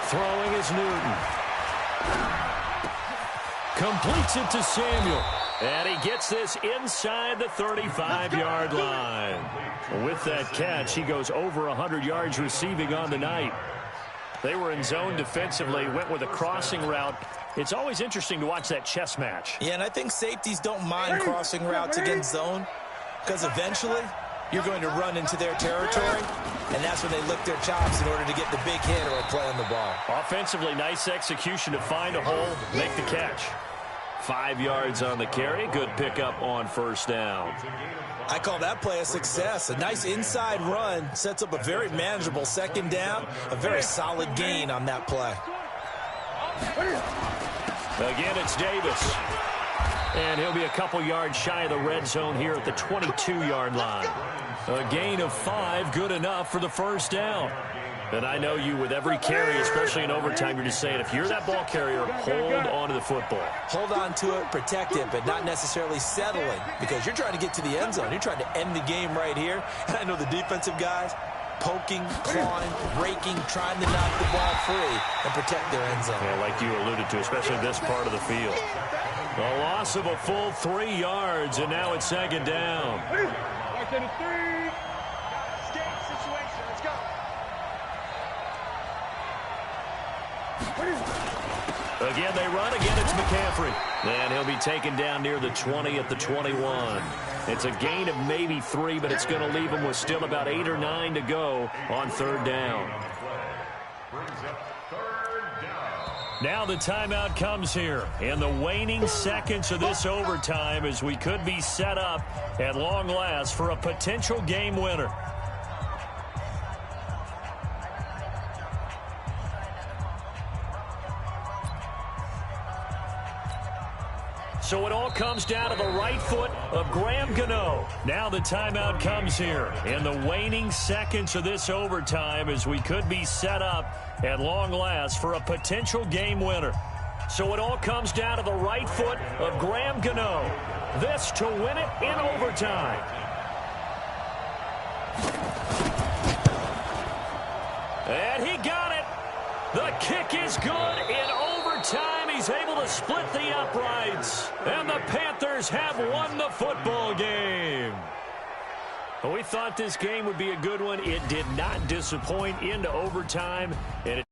Throwing is Newton. Completes it to Samuel. And he gets this inside the 35-yard line. With that catch, he goes over 100 yards receiving on the night. They were in zone defensively, went with a crossing route. It's always interesting to watch that chess match. Yeah, and I think safeties don't mind crossing routes against zone because eventually you're going to run into their territory, and that's when they lick their chops in order to get the big hit or a play on the ball. Offensively, nice execution to find a hole, make the catch. 5 yards on the carry. Good pickup on first down. I call that play a success. A nice inside run sets up a very manageable 2nd down, a very solid gain on that play. Again, it's Davis. And he'll be a couple yards shy of the red zone here at the 22-yard line. A gain of 5, good enough for the first down. And I know you with every carry, especially in overtime, you're just saying if you're that ball carrier, hold on to the football. Hold on to it, protect it, but not necessarily settling because you're trying to get to the end zone. You're trying to end the game right here. And I know the defensive guys poking, clawing, raking, trying to knock the ball free and protect their end zone. Yeah, like you alluded to, especially this part of the field. A loss of a full 3 yards, and now it's 2nd down. Again, they run. Again, it's McCaffrey. And he'll be taken down near the 20 at the 21. It's a gain of maybe 3, but it's going to leave him with still about 8 or 9 to go on 3rd down. Now the timeout comes here in the waning seconds of this overtime as we could be set up at long last for a potential game winner. So it all comes down to the right foot of Graham Gano. Now the timeout comes here in the waning seconds of this overtime as we could be set up at long last for a potential game winner. So it all comes down to the right foot of Graham Gano. This to win it in overtime. And he got it. The kick is good in overtime. He's able to split the uprights. And the Panthers have won the football game. We thought this game would be a good one. It did not disappoint into overtime. And